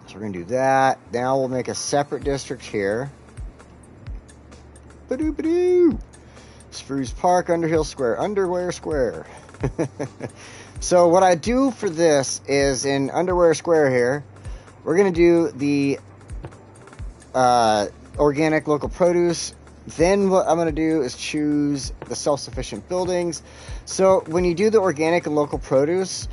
So we're going to do that. Now we'll make a separate district here. Ba-doo. Spruce Park, Underhill Square, Underwear Square. So what I do for this is in Underwear Square here, we're going to do the organic local produce. Then what I'm going to do is choose the self-sufficient buildings. So when you do the organic and local produce,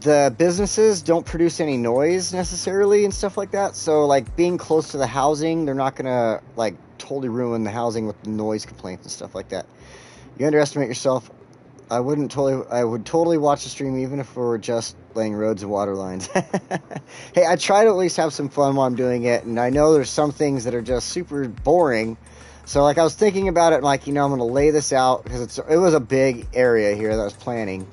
the businesses don't produce any noise necessarily and stuff like that. So like being close to the housing, they're not going to like totally ruin the housing with the noise complaints and stuff like that. You underestimate yourself. I would totally watch the stream even if we were just laying roads and water lines. Hey, I try to at least have some fun while I'm doing it, and I know there's some things that are just super boring. So like I was thinking about it, like, I'm going to lay this out because it was a big area here that I was planning.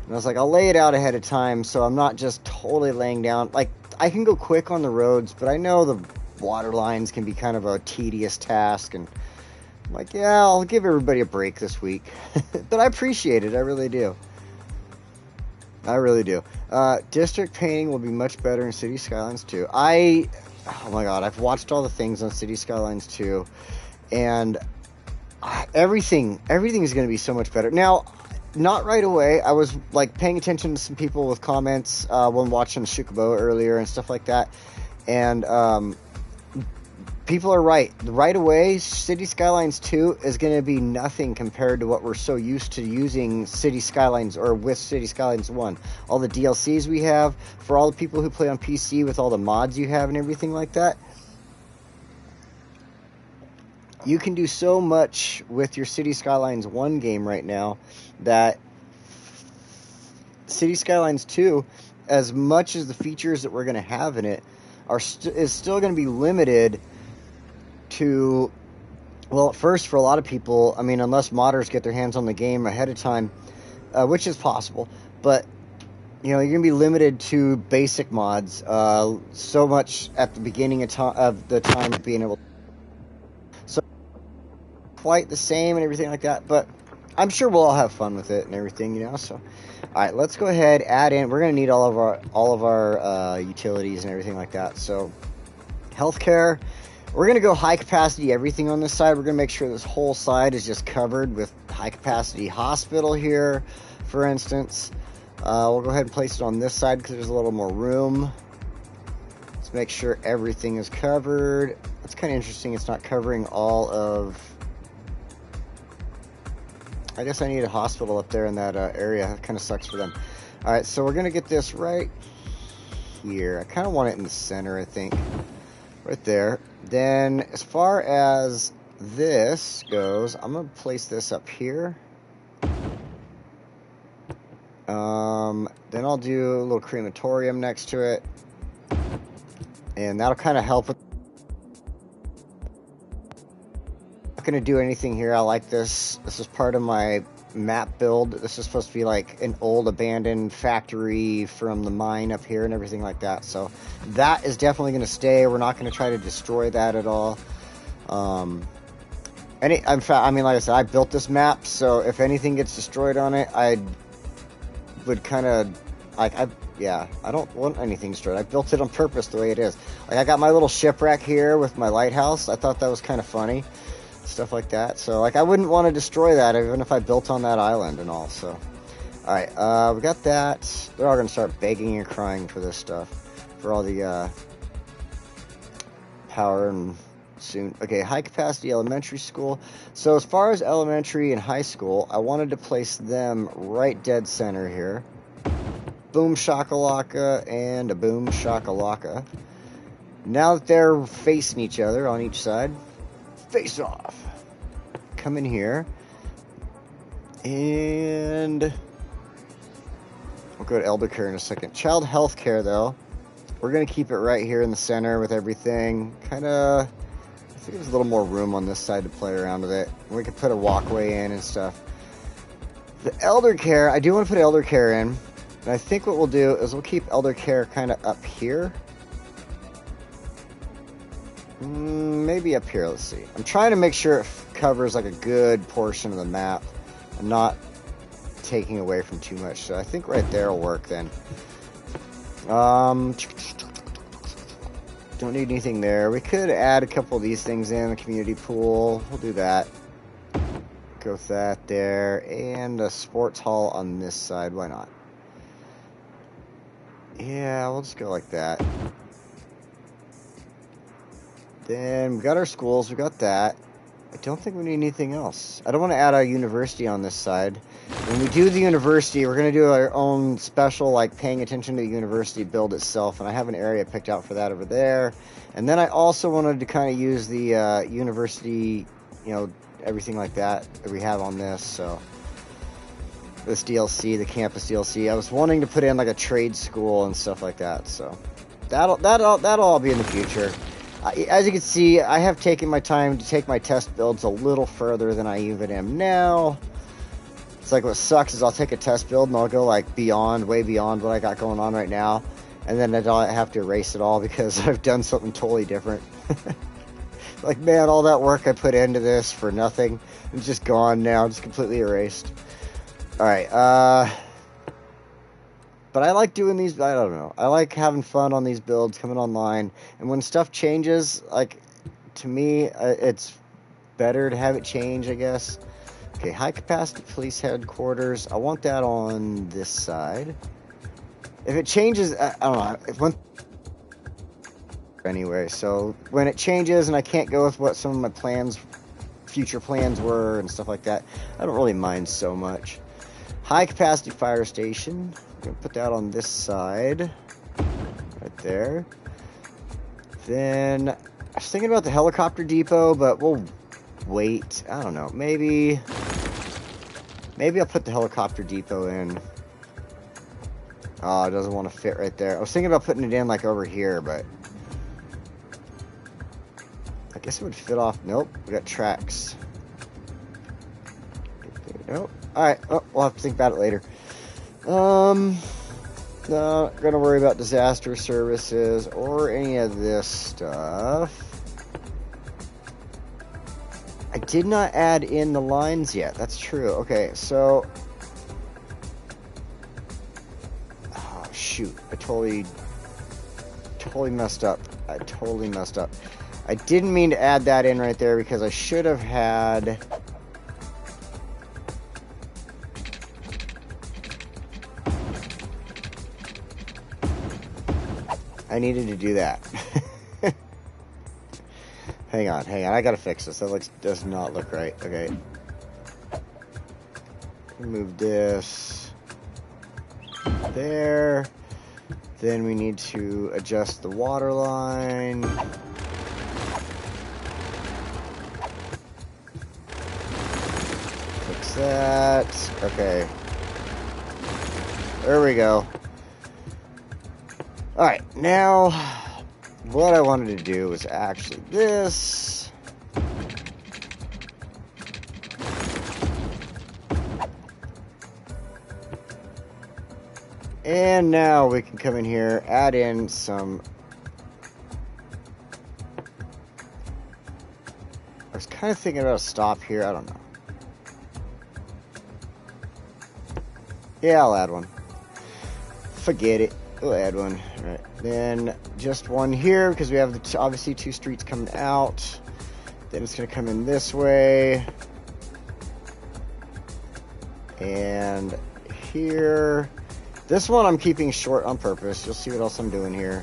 And I was like, I'll lay it out ahead of time so I'm not just totally laying down. Like, I can go quick on the roads, but I know the water lines can be kind of a tedious task, and I'm like, yeah, I'll give everybody a break this week. But I appreciate it. I really do. I really do. District painting will be much better in City Skylines 2. Oh my god, I've watched all the things on City Skylines 2, and everything is going to be so much better. Now, not right away. I was like paying attention to some people with comments when watching Shukubo earlier and stuff like that, and people are right. Right away, City Skylines 2 is going to be nothing compared to what we're so used to using City Skylines, or with City Skylines 1. All the DLCs we have, for all the people who play on PC with all the mods you have and everything like that. You can do so much with your City Skylines 1 game right now that City Skylines 2, as much as the features that we're going to have in it, is still going to be limited to, well, at first for a lot of people, I mean, unless modders get their hands on the game ahead of time, which is possible, but you're going to be limited to basic mods so much at the beginning of the time of being able to. So quite the same and everything like that, but I'm sure we'll all have fun with it and everything, so all right, let's go ahead, add in. We're going to need all of our utilities and everything like that. So healthcare, We're going to go high capacity everything on this side. We're going to make sure this whole side is just covered with high capacity hospital here, for instance. We'll go ahead and place it on this side because there's a little more room. Let's make sure everything is covered. It's kind of interesting. It's not covering all of... I guess I need a hospital up there in that area. That kind of sucks for them. Alright, so we're going to get this right here. I kind of want it in the center, I think. Right there. Then, as far as this goes, I'm going to place this up here. Then I'll do a little crematorium next to it. And that'll kind of help with... Not going to do anything here. I like this. This is part of my map build. This is supposed to be like an old abandoned factory from the mine up here and everything like that. So that is definitely going to stay. We're not going to try to destroy that at all. In fact, I mean, like I said, I built this map, so if anything gets destroyed on it, I would kind of, like, yeah, I don't want anything destroyed. I built it on purpose the way it is. Like, I got my little shipwreck here with my lighthouse. I thought that was kind of funny. Stuff like that. So, like, I wouldn't want to destroy that even if I built on that island and all. So, alright, we got that. They're all going to start begging and crying for this stuff. For all the power and soon. Okay, high capacity elementary school. So, as far as elementary and high school, I wanted to place them right dead center here. Boom shakalaka and a boom shakalaka. Now that they're facing each other on each side, face off. Come in here. And we'll go to elder care in a second. Child health care, though. We're going to keep it right here in the center with everything. Kind of, I think there's a little more room on this side to play around with it. We could put a walkway in and stuff. The elder care, I do want to put elder care in. And I think what we'll do is we'll keep elder care kind of up here. Maybe up here, let's see. I'm trying to make sure it covers like a good portion of the map. I'm not taking away from too much, so I think right there will work then. Don't need anything there. We could add a couple of these things in the community pool. We'll do that. Go with that there. And a sports hall on this side. Why not? Yeah, we'll just go like that. Then we got our schools, we got that. I don't think we need anything else. I don't want to add our university on this side. When we do the university, we're going to do our own special, like, paying attention to the university build itself. And I have an area picked out for that over there. And then I also wanted to kind of use the university, you know, everything like that we have on this. So this DLC, the campus DLC, I was wanting to put in like a trade school and stuff like that. So that'll all be in the future. As you can see, I have taken my time to take my test builds a little further than I even am now. It's like what sucks is I'll take a test build and I'll go like beyond, way beyond what I got going on right now. And then I have to erase it all because I've done something totally different. Like, man, all that work I put into this for nothing. It's just gone now, just completely erased. Alright, but I like doing these, I don't know. I like having fun on these builds, coming online. And when stuff changes, like, to me, it's better to have it change, I guess. Okay, high capacity police headquarters. I want that on this side. If it changes, I don't know. If one anyway, so when it changes and I can't go with what some of my plans, future plans were and stuff like that, I don't really mind so much. High capacity fire station. I'm going to put that on this side. Right there. Then, I was thinking about the helicopter depot, but we'll wait. I don't know. Maybe I'll put the helicopter depot in. Oh, it doesn't want to fit right there. I was thinking about putting it in like over here, but I guess it would fit off. Nope. We got tracks. Nope. Alright, we'll have to think about it later. Not gonna worry about disaster services or any of this stuff. I did not add in the lines yet. That's true. Okay, so... Oh, shoot. I totally messed up. I didn't mean to add that in right there because I should have had... I needed to do that. Hang on. I gotta fix this. That does not look right. Okay. Move this there. Then we need to adjust the water line. Fix that. Okay. There we go. Alright, now what I wanted to do was actually this. And now we can come in here, add in some... I was kind of thinking about a stop here, I don't know. Yeah, I'll add one. Forget it. We'll add one. All right. Then just one here because we have obviously two streets coming out. Then it's going to come in this way. And here. This one I'm keeping short on purpose. You'll see what else I'm doing here.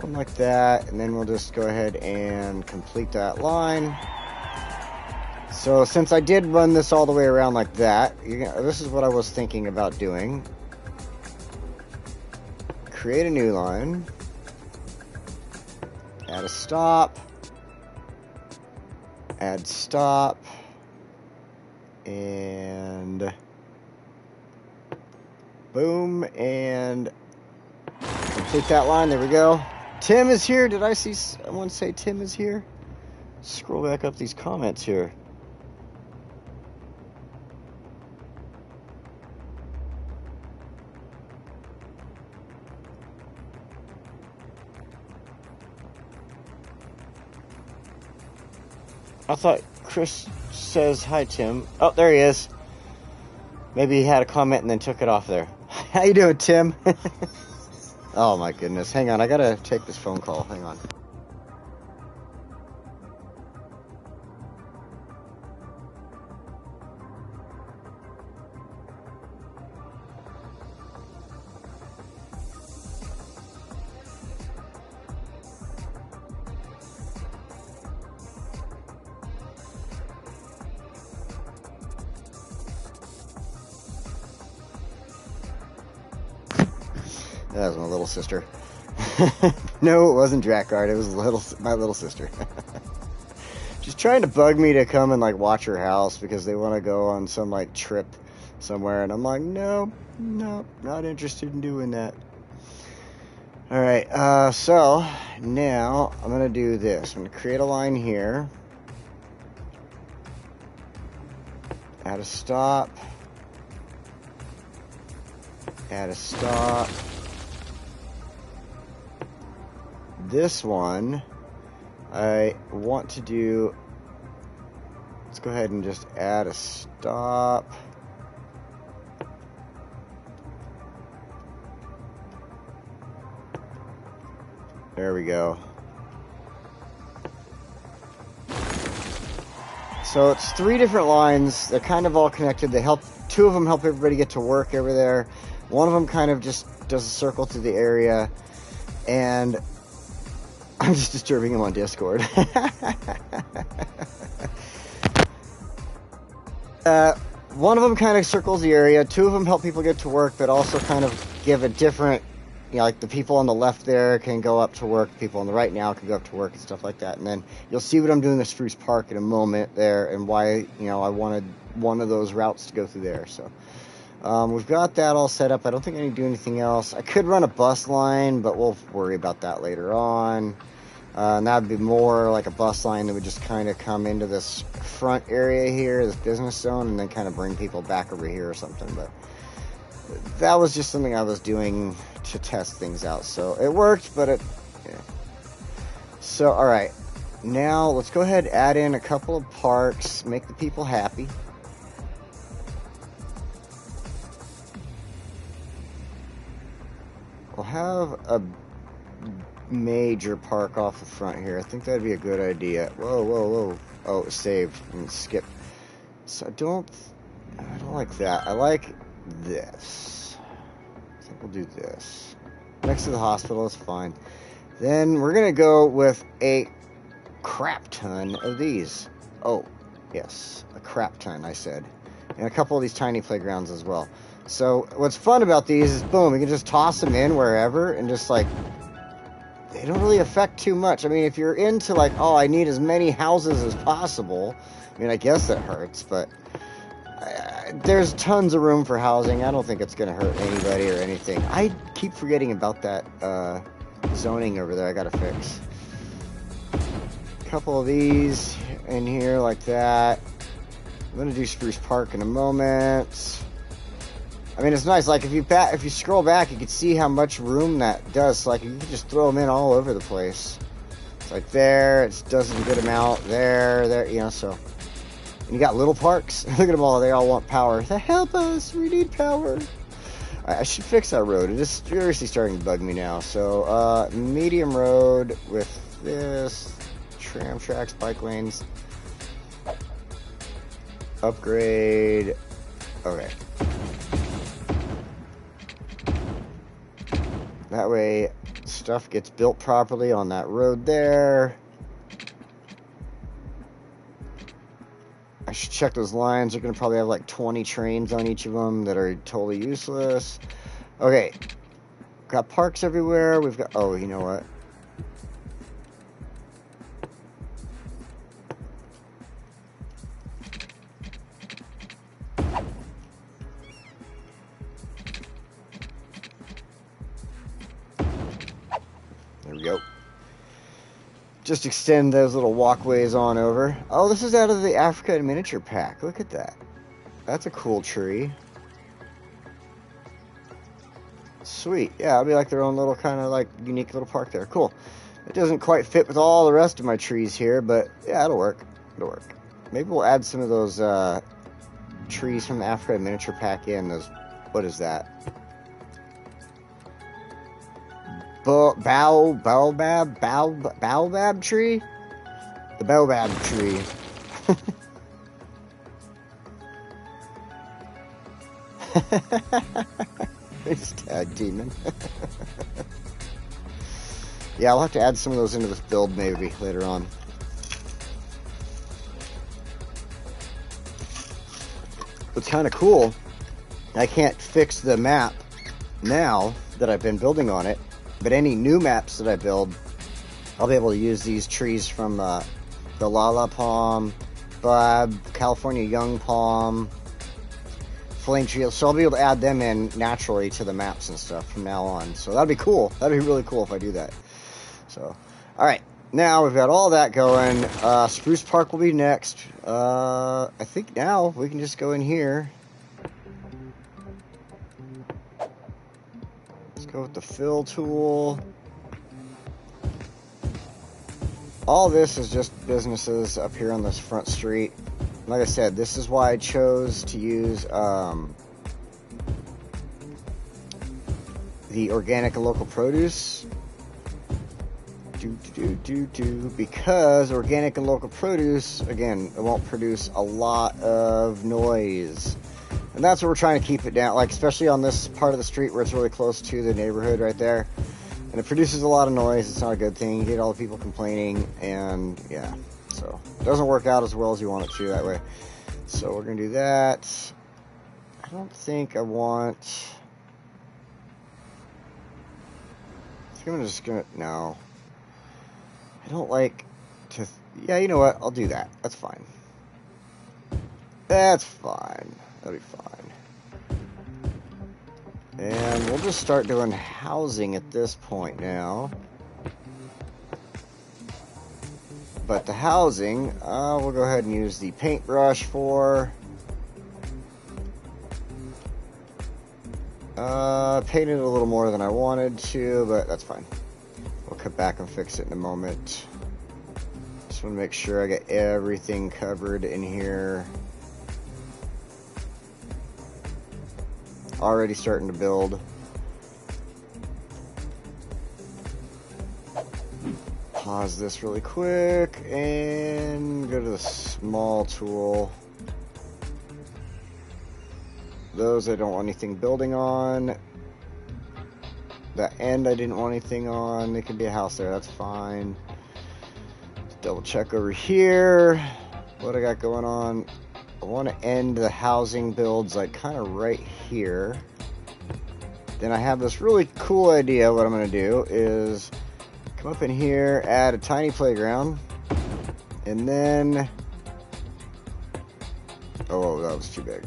One like that. And then we'll just go ahead and complete that line. So since I did run this all the way around like that, this is what I was thinking about doing. Create a new line, add a stop, add stop, and boom, and complete that line. There we go. Tim is here. Did I see someone say Tim is here? Scroll back up these comments here. I thought Chris says hi, Tim. Oh, there he is. Maybe he had a comment and then took it off there. How you doing, Tim? Oh, my goodness. Hang on. I got to take this phone call. Hang on. That was my little sister. No, it wasn't Drackguard. It was my little sister. She's trying to bug me to come and like watch her house because they want to go on some like trip somewhere, and I'm like, no, not interested in doing that. All right, so now I'm gonna do this. I'm gonna create a line here, add a stop, add a stop. This one, I want to do, let's go ahead and just add a stop. There we go. So it's 3 different lines. They're kind of all connected. They help, 2 of them help everybody get to work over there. One of them kind of just does a circle through the area. And I'm just disturbing him on Discord. One of them kind of circles the area. 2 of them help people get to work, but also kind of give a different, you know, like the people on the left there can go up to work. People on the right now can go up to work and stuff like that. And then you'll see what I'm doing with Spruce Park in a moment there and why, you know, I wanted one of those routes to go through there. So we've got that all set up. I don't think I need to do anything else. I could run a bus line, but we'll worry about that later on. And that would be more like a bus line that would just kind of come into this front area here, this business zone, and then kind of bring people back over here or something. But that was just something I was doing to test things out. So it worked, but yeah. So, all right. Now let's go ahead and add in a couple of parks, make the people happy. We'll have a major park off the front here. I think that'd be a good idea. Whoa, whoa, whoa. Oh, it saved and skip. So I don't like that. I like this. I think we'll do this. Next to the hospital is fine. Then we're going to go with a crap ton of these. Oh, yes. A crap ton, I said. And a couple of these tiny playgrounds as well. So what's fun about these is, boom, you can just toss them in wherever and just like, they don't really affect too much. I mean, if you're into like, oh, I need as many houses as possible, I mean, I guess it hurts, but there's tons of room for housing. I don't think it's going to hurt anybody or anything. I keep forgetting about that zoning over there I got to fix. A couple of these in here like that. I'm going to do Spruce Park in a moment. I mean, it's nice. Like, if you scroll back, you can see how much room that does. So, like, you can just throw them in all over the place. It's like there. It does a good amount. There, you know, so. And you got little parks. Look at them all. They all want power. Help us. We need power. I should fix that road. It is seriously starting to bug me now. So, medium road with this. Tram tracks, bike lanes. Upgrade. Okay. That way, stuff gets built properly on that road there. I should check those lines. They're going to probably have like 20 trains on each of them that are totally useless. Okay. Got parks everywhere. We've got... Oh, you know what? There we go. Just extend those little walkways on over. Oh, this is out of the Africa miniature pack. Look at that. That's a cool tree. Sweet. Yeah, it'll be like their own little kind of like unique little park there. Cool. It doesn't quite fit with all the rest of my trees here, but yeah, it'll work. It'll work. Maybe we'll add some of those trees from the Africa miniature pack in. Those, what is that? Baobab tree? The baobab tree. It's tag teaming. Yeah, I'll have to add some of those into this build maybe later on. What's kind of cool, I can't fix the map now that I've been building on it. But any new maps that I build, I'll be able to use these trees from the Lala Palm, California Young Palm, Flame Tree. So I'll be able to add them in naturally to the maps and stuff from now on. So that'd be cool. That'd be really cool if I do that. So, all right. Now we've got all that going. Spruce Park will be next. I think now we can just go in here. Go with the fill tool. All this is just businesses up here on this front street. Like I said, this is why I chose to use the organic and local produce. Because organic and local produce, again, it won't produce a lot of noise. And that's what we're trying to keep it down, like especially on this part of the street where it's really close to the neighborhood right there. And it produces a lot of noise. It's not a good thing. You get all the people complaining, and yeah. So it doesn't work out as well as you want it to that way. So we're going to do that. I don't think I want... I think I'm just going to... No. I don't like to... Yeah, you know what? I'll do that. That's fine. That's fine. That'll be fine. And we'll just start doing housing at this point now. But the housing, we'll go ahead and use the paintbrush for. Painted a little more than I wanted to, but that's fine. We'll cut back and fix it in a moment. Just want to make sure I get everything covered in here. Already starting to build. pause this really quick and go to the small tool. Those I don't want anything building on. That end I didn't want anything on. There could be a house there, that's fine. Let's double check over here. What I got going on. I want to end the housing builds like kind of right here. Then I have this really cool idea. What I'm going to do is come up in here, add a tiny playground, and then, oh, that was too big.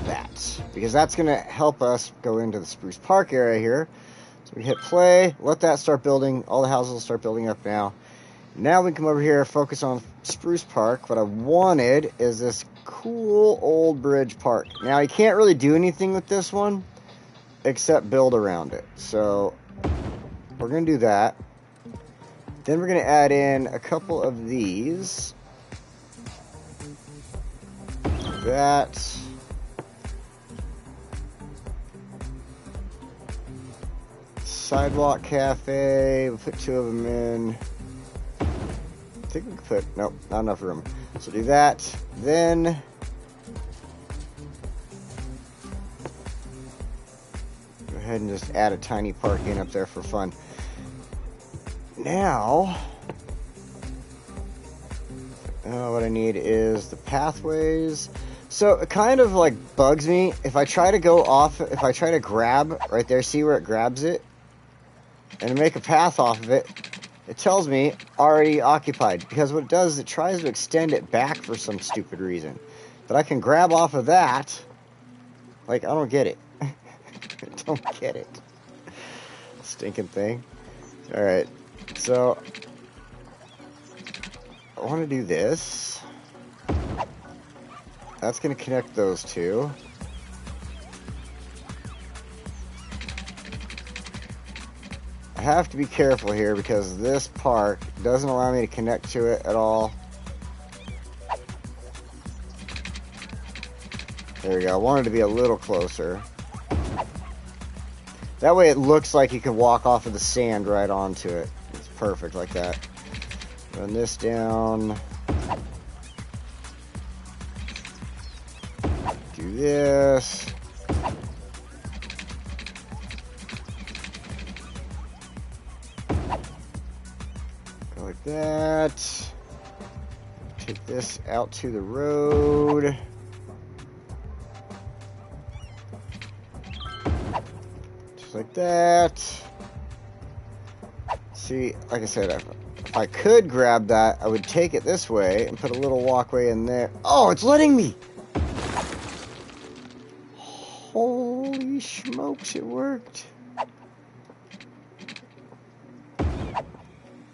That, because that's going to help us go into the Spruce Park area here. So we hit play, let that start building. All the houses will start building up now. Now we can come over here, focus on Spruce Park. What I wanted is this cool old bridge park. Now, you can't really do anything with this one except build around it. So, we're going to do that. Then we're going to add in a couple of these. That. Sidewalk cafe. We'll put 2 of them in. I think we can put, nope, not enough room. So do that. Then go ahead and just add a tiny park in up there for fun. Now, what I need is the pathways. So it kind of like bugs me if I try to go off, if I try to grab right there, see where it grabs it, and make a path off of it. It tells me already occupied, because what it does is it tries to extend it back for some stupid reason. But I can grab off of that. Like, I don't get it. I don't get it. Stinking thing. Alright, so I want to do this. That's going to connect those two. I have to be careful here because this park doesn't allow me to connect to it at all. There we go. I wanted to be a little closer. That way it looks like you can walk off of the sand right onto it. It's perfect like that. Run this down. Do this. Like that. Take this out to the road. Just like that. See, like I said, if I could grab that, I would take it this way and put a little walkway in there. Oh, it's letting me! Holy smokes, it worked.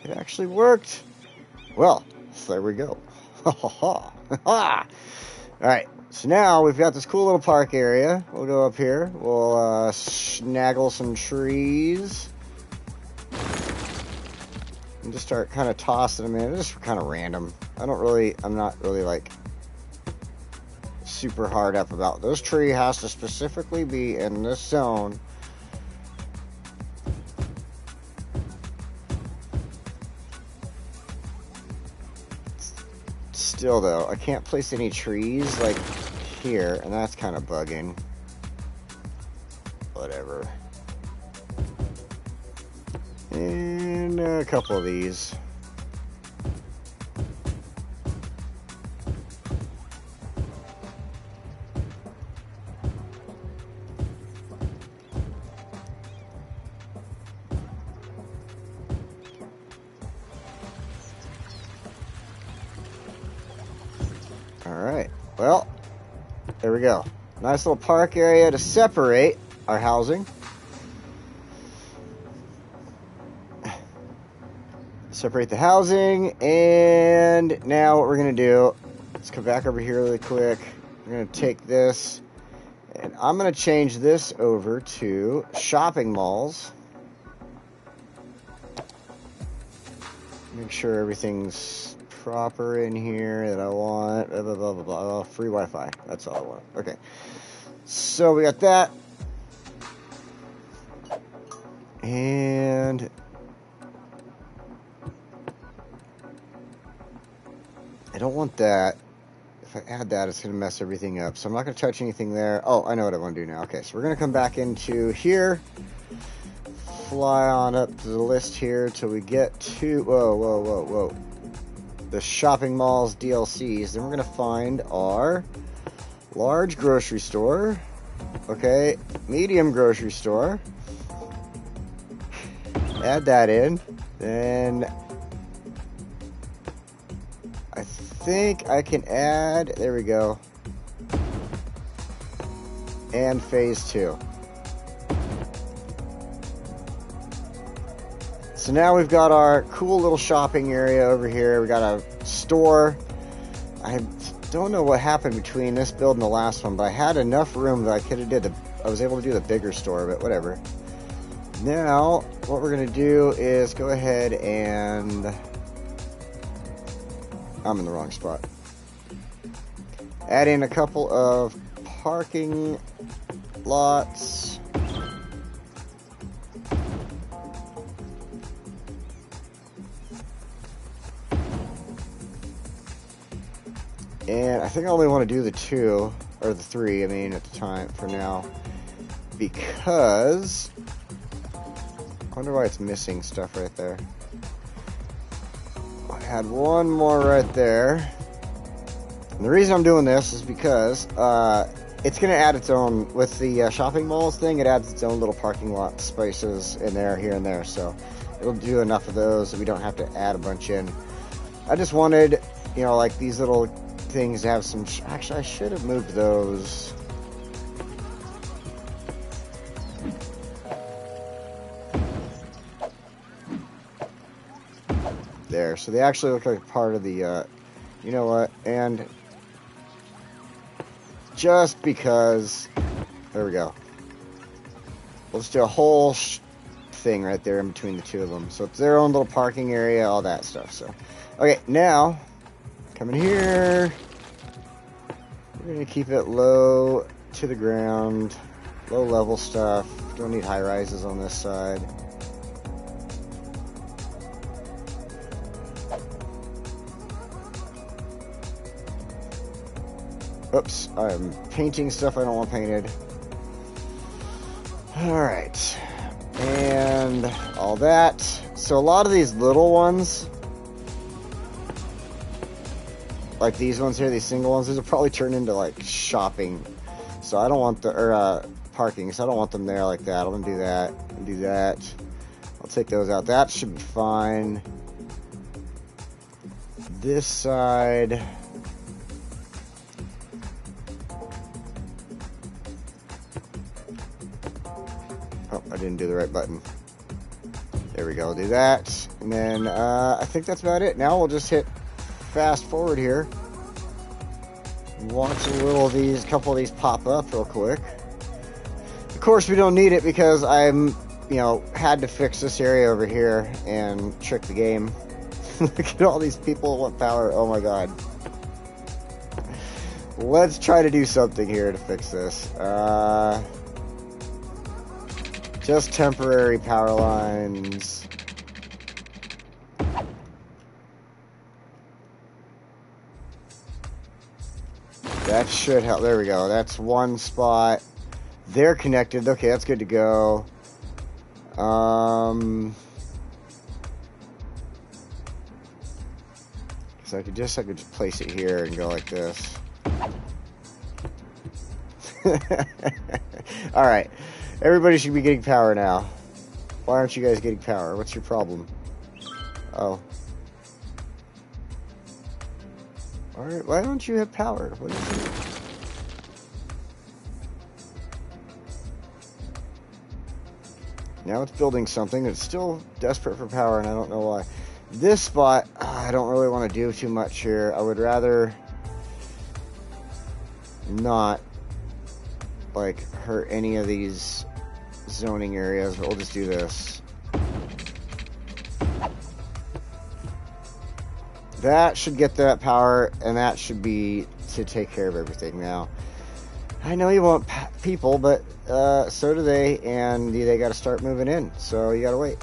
It actually worked. Well, there we go. Alright, so now we've got this cool little park area. We'll go up here. We'll snaggle some trees. And just start kind of tossing them in. Just kind of random. I'm not really like super hard up about this tree has to specifically be in this zone. Still though, I can't place any trees like here, and that's kind of bugging. Whatever. And a couple of these. Alright, well, there we go. Nice little park area to separate our housing. Separate the housing, and now what we're going to do, let's come back over here really quick. We're going to take this, and I'm going to change this over to shopping malls. Make sure everything's proper in here that I want. Blah, blah, blah, blah, blah. Oh, free Wi-Fi. That's all I want. Okay. So we got that. And don't want that. If I add that, it's going to mess everything up. So I'm not going to touch anything there. Oh, I know what I want to do now. Okay, so we're going to come back into here. Fly on up to the list here till we get to... Whoa. The shopping malls DLCs. Then we're going to find our large grocery store. Okay, medium grocery store. Add that in. Then I think I can add, there we go, and phase 2. So now we've got our cool little shopping area over here. We got a store. I don't know what happened between this build and the last one, but I had enough room that I was able to do the bigger store, but whatever. Now, what we're going to do is go ahead and... I'm in the wrong spot. Add in a couple of parking lots. And I think I only want to do the 2, or the 3, I mean, at the time, for now. Because... I wonder why it's missing stuff right there. I had one more right there. And the reason I'm doing this is because it's going to add its own, with the shopping malls thing, it adds its own little parking lot spaces in there, here and there. So it'll do enough of those that we don't have to add a bunch in. I just wanted, you know, like these little things to have some... Actually, I should have moved those... there, so they actually look like part of the, you know what, and just because, there we go, we'll just do a whole thing right there in between the two of them, so it's their own little parking area, all that stuff. So, okay, now, coming here, we're going to keep it low to the ground, low level stuff, don't need high rises on this side. Oops, I'm painting stuff I don't want painted. Alright. And all that. So a lot of these little ones, like these ones here, these single ones, these will probably turn into like shopping. So I don't want the, or parking, so I don't want them there like that. I'm gonna do that, and do that. I'll take those out. That should be fine. This side... Oh, I didn't do the right button. There we go, do that. And then, I think that's about it. Now we'll just hit fast forward here. Watch a couple of these pop up real quick. Of course, we don't need it because I'm, you know, had to fix this area over here and trick the game. Look at all these people want power. Oh my god. Let's try to do something here to fix this. Just temporary power lines. That should help. There we go. That's one spot. They're connected. Okay, that's good to go. So I could just place it here and go like this. All right. Everybody should be getting power now. Why aren't you guys getting power? What's your problem? Oh. Alright, why don't you have power? What is it? Now it's building something that's still desperate for power, and I don't know why. This spot, I don't really want to do too much here. I would rather not, like, hurt any of these zoning areas, but we'll just do this. That should get that power, and that should be to take care of everything. Now, I know you want people, but so do they, and they got to start moving in, so you got to wait.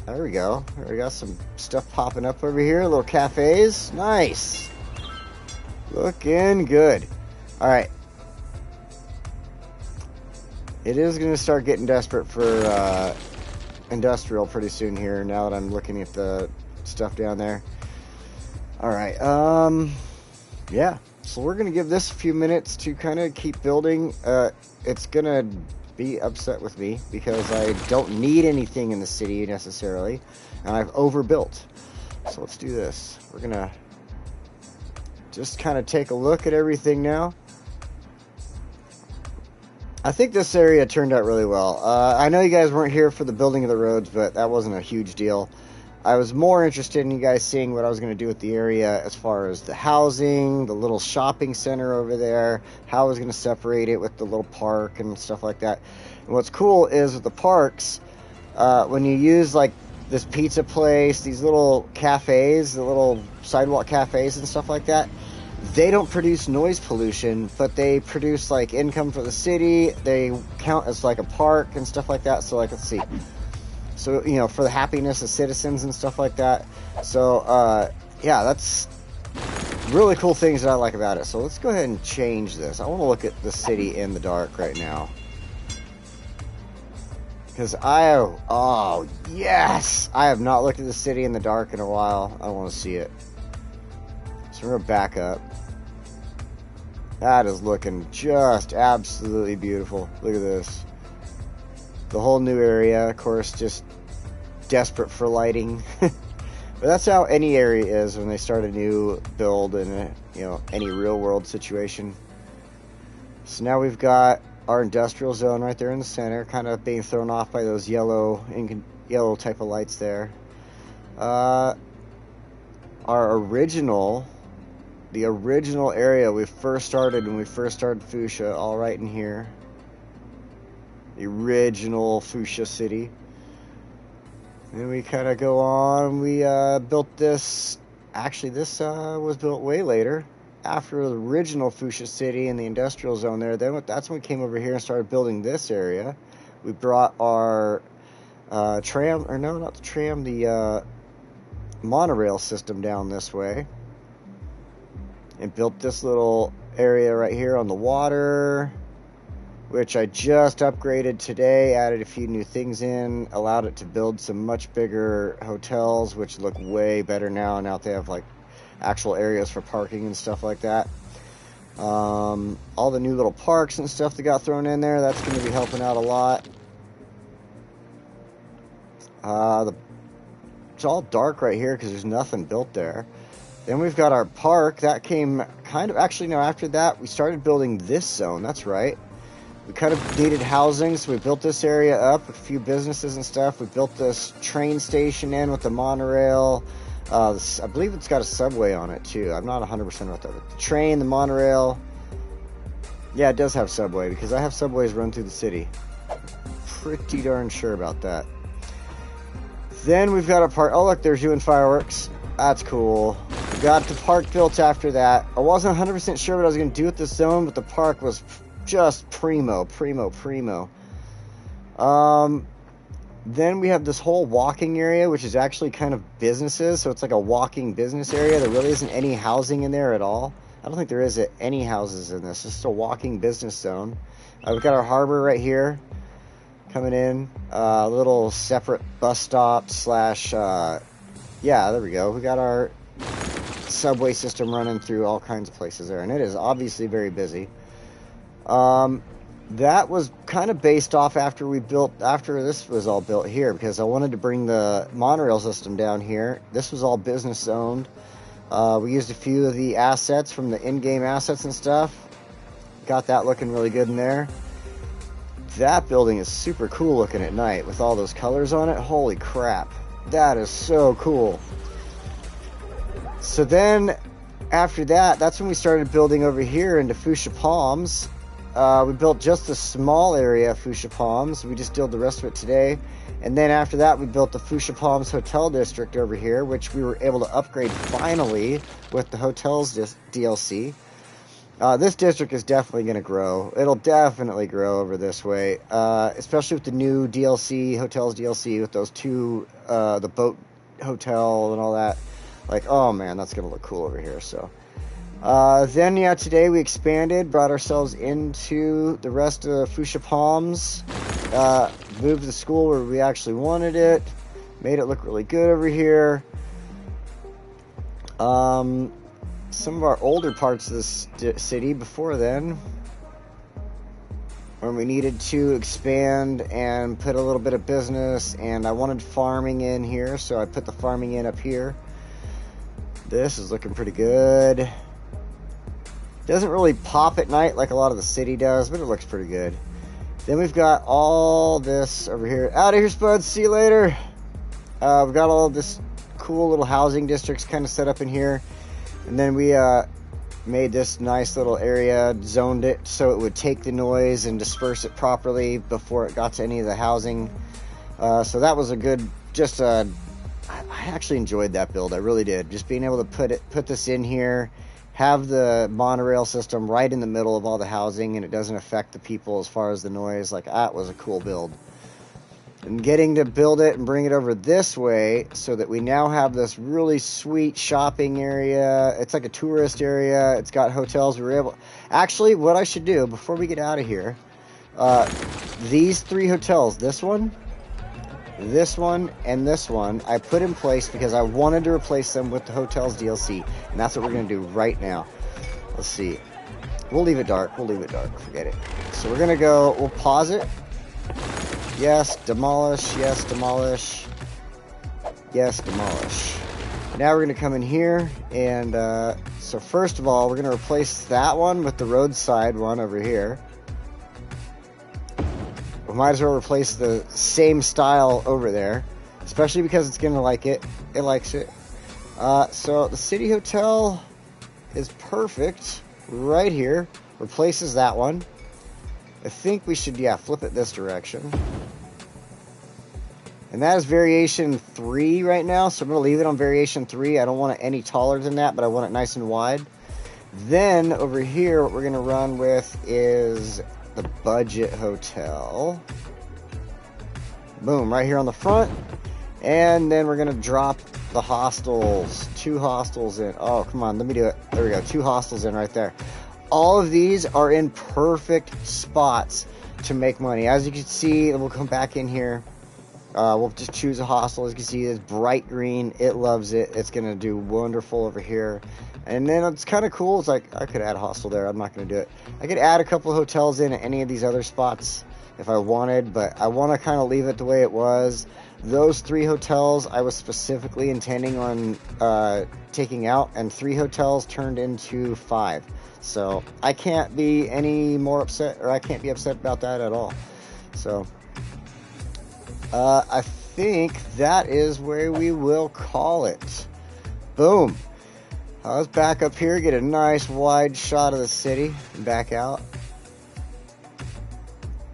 There we go. We got some stuff popping up over here. Little cafes. Nice. Looking good. All right. It is going to start getting desperate for industrial pretty soon here, now that I'm looking at the stuff down there. All right. Yeah. So we're going to give this a few minutes to kind of keep building. It's going to be upset with me because I don't need anything in the city necessarily, and I've overbuilt. So let's do this. We're going to just kind of take a look at everything now. I think this area turned out really well. I know you guys weren't here for the building of the roads, but that wasn't a huge deal. I was more interested in you guys seeing what I was going to do with the area as far as the housing, the little shopping center over there, how I was going to separate it with the little park and stuff like that. And what's cool is with the parks, when you use like this pizza place, these little cafes, the little sidewalk cafes and stuff like that, they don't produce noise pollution, but they produce like income for the city. They count as like a park and stuff like that. So like, let's see. So, you know, for the happiness of citizens and stuff like that. So, yeah, that's really cool things that I like about it. So let's go ahead and change this. I want to look at the city in the dark right now. Because oh, yes! I have not looked at the city in the dark in a while. I want to see it. So we're going to back up. That is looking just absolutely beautiful. Look at this. The whole new area, of course, just desperate for lighting. But that's how any area is when they start a new build in a, you know, any real world situation. So now we've got our industrial zone right there in the center, kind of being thrown off by those yellow type of lights there. Our original area we first started when we first started Foosha, all right in here. The original Foosha city. Then we kind of go on. We built this. Actually, this was built way later, after the original Foosha city and the industrial zone there. Then that's when we came over here and started building this area. We brought our tram, or no, not the tram, the monorail system down this way, and built this little area right here on the water, which I just upgraded today, added a few new things in, allowed it to build some much bigger hotels, which look way better now. Now they have like actual areas for parking and stuff like that. All the new little parks and stuff that got thrown in there, that's going to be helping out a lot. It's all dark right here because there's nothing built there. Then we've got our park. That came kind of, actually no, after that we started building this zone. That's right. We kind of needed housing, so we built this area up, a few businesses and stuff. We built this train station in with the monorail. I believe it's got a subway on it, too. I'm not 100% about that. But the train, the monorail. Yeah, it does have subway, because I have subways run through the city. Pretty darn sure about that. Then we've got a park. Oh, look, they're doing fireworks. That's cool. We got the park built after that. I wasn't 100% sure what I was going to do with this zone, but the park was just primo. Then we have this whole walking area, which is actually kind of businesses. So it's like a walking business area. There really isn't any housing in there at all. I don't think there is any houses in this. It's just a walking business zone. We've got our harbor right here coming in. A little separate bus stop slash, yeah, there we go. We got our subway system running through all kinds of places there. And it is obviously very busy. That was kind of based off after this was all built here, because I wanted to bring the monorail system down here. This was all business owned. We used a few of the assets from the in-game assets and stuff. Got that looking really good in there. That building is super cool looking at night with all those colors on it. Holy crap. That is so cool. So then after that, that's when we started building over here into Foosha Palms. We built just a small area of Foosha Palms. We just did the rest of it today. And then after that, we built the Foosha Palms Hotel District over here, which we were able to upgrade finally with the Hotels DLC. This district is definitely going to grow. It'll definitely grow over this way, especially with the new DLC, Hotels DLC, with those two, the boat hotel and all that. Like, oh man, that's going to look cool over here. So, then, yeah, today we expanded, brought ourselves into the rest of Foosha Palms, moved the school where we actually wanted it, made it look really good over here. Some of our older parts of this city before then, when we needed to expand and put a little bit of business, and I wanted farming in here, so I put the farming in up here. This is looking pretty good. Doesn't really pop at night like a lot of the city does, but it looks pretty good. Then we've got all this over here. Out of here, Spuds. See you later. We've got all this cool little housing districts kind of set up in here. And then we made this nice little area, zoned it so it would take the noise and disperse it properly before it got to any of the housing. So that was a good, I actually enjoyed that build. I really did. Just being able to put this in here, have the monorail system right in the middle of all the housing, and it doesn't affect the people as far as the noise. Like, that was a cool build. And getting to build it and bring it over this way so that we now have this really sweet shopping area. It's like a tourist area. It's got hotels. We were able... Actually, what I should do before we get out of here, these three hotels, this one, and this one, I put in place because I wanted to replace them with the hotels DLC. And that's what we're going to do right now. Let's see. We'll leave it dark. Forget it. So we're going to go... We'll pause it. Yes, demolish. Yes, demolish. Yes, demolish. Now we're going to come in here, and so first of all, we're going to replace that one with the roadside one over here. We might as well replace the same style over there, especially because it's going to like it. It likes it. So the City Hotel is perfect right here. Replaces that one. I think we should, flip it this direction. And that is variation 3 right now, so I'm going to leave it on variation 3. I don't want it any taller than that, but I want it nice and wide. Then, over here, what we're going to run with is the budget hotel. Boom, right here on the front. And then we're going to drop the hostels. 2 hostels in. Oh, come on, let me do it. There we go, 2 hostels in right there. All of these are in perfect spots to make money. As you can see, we'll come back in here. We'll just choose a hostel. As you can see, it's bright green. It loves it. It's going to do wonderful over here. And then it's kind of cool. It's like, I could add a hostel there. I'm not going to do it. I could add a couple of hotels in at any of these other spots if I wanted, but I want to kind of leave it the way it was. Those 3 hotels I was specifically intending on taking out, and 3 hotels turned into 5. So I can't be any more upset, or I can't be upset about that at all. So I think that is where we will call it. Boom. Let's back up here, get a nice wide shot of the city, and back out.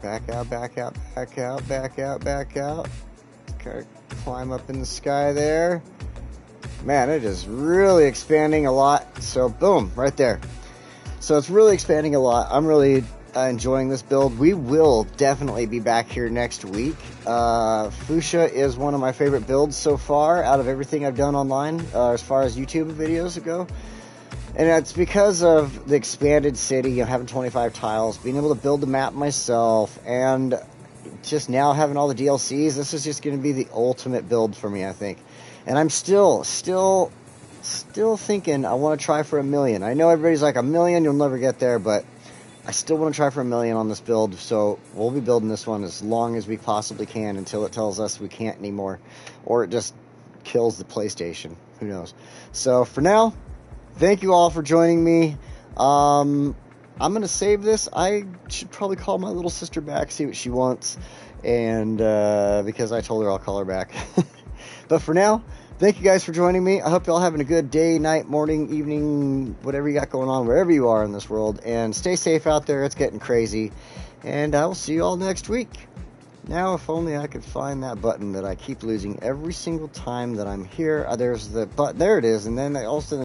Back out, back out, back out, back out, back out. Kind of climb up in the sky there. Man, it is really expanding a lot. So, boom, right there. So it's really expanding a lot. I'm really enjoying this build. We will definitely be back here next week. Foosha is one of my favorite builds so far out of everything I've done online as far as YouTube videos go. And it's because of the expanded city, having 25 tiles, being able to build the map myself, and just now having all the DLCs. This is just going to be the ultimate build for me, I think. And I'm still thinking I want to try for 1 million. I know everybody's like, 1 million, you'll never get there, but I still want to try for 1 million on this build. So we'll be building this one as long as we possibly can until it tells us we can't anymore, or it just kills the PlayStation. Who knows? So for now, thank you all for joining me. I'm going to save this. I should probably call my little sister back, see what she wants, and because I told her I'll call her back. But for now, thank you guys for joining me. I hope y'all having a good day, night, morning, evening, whatever you got going on, wherever you are in this world. And stay safe out there. It's getting crazy. And I will see you all next week. Now, if only I could find that button that I keep losing every single time that I'm here. There's the button. There it is. And then I also...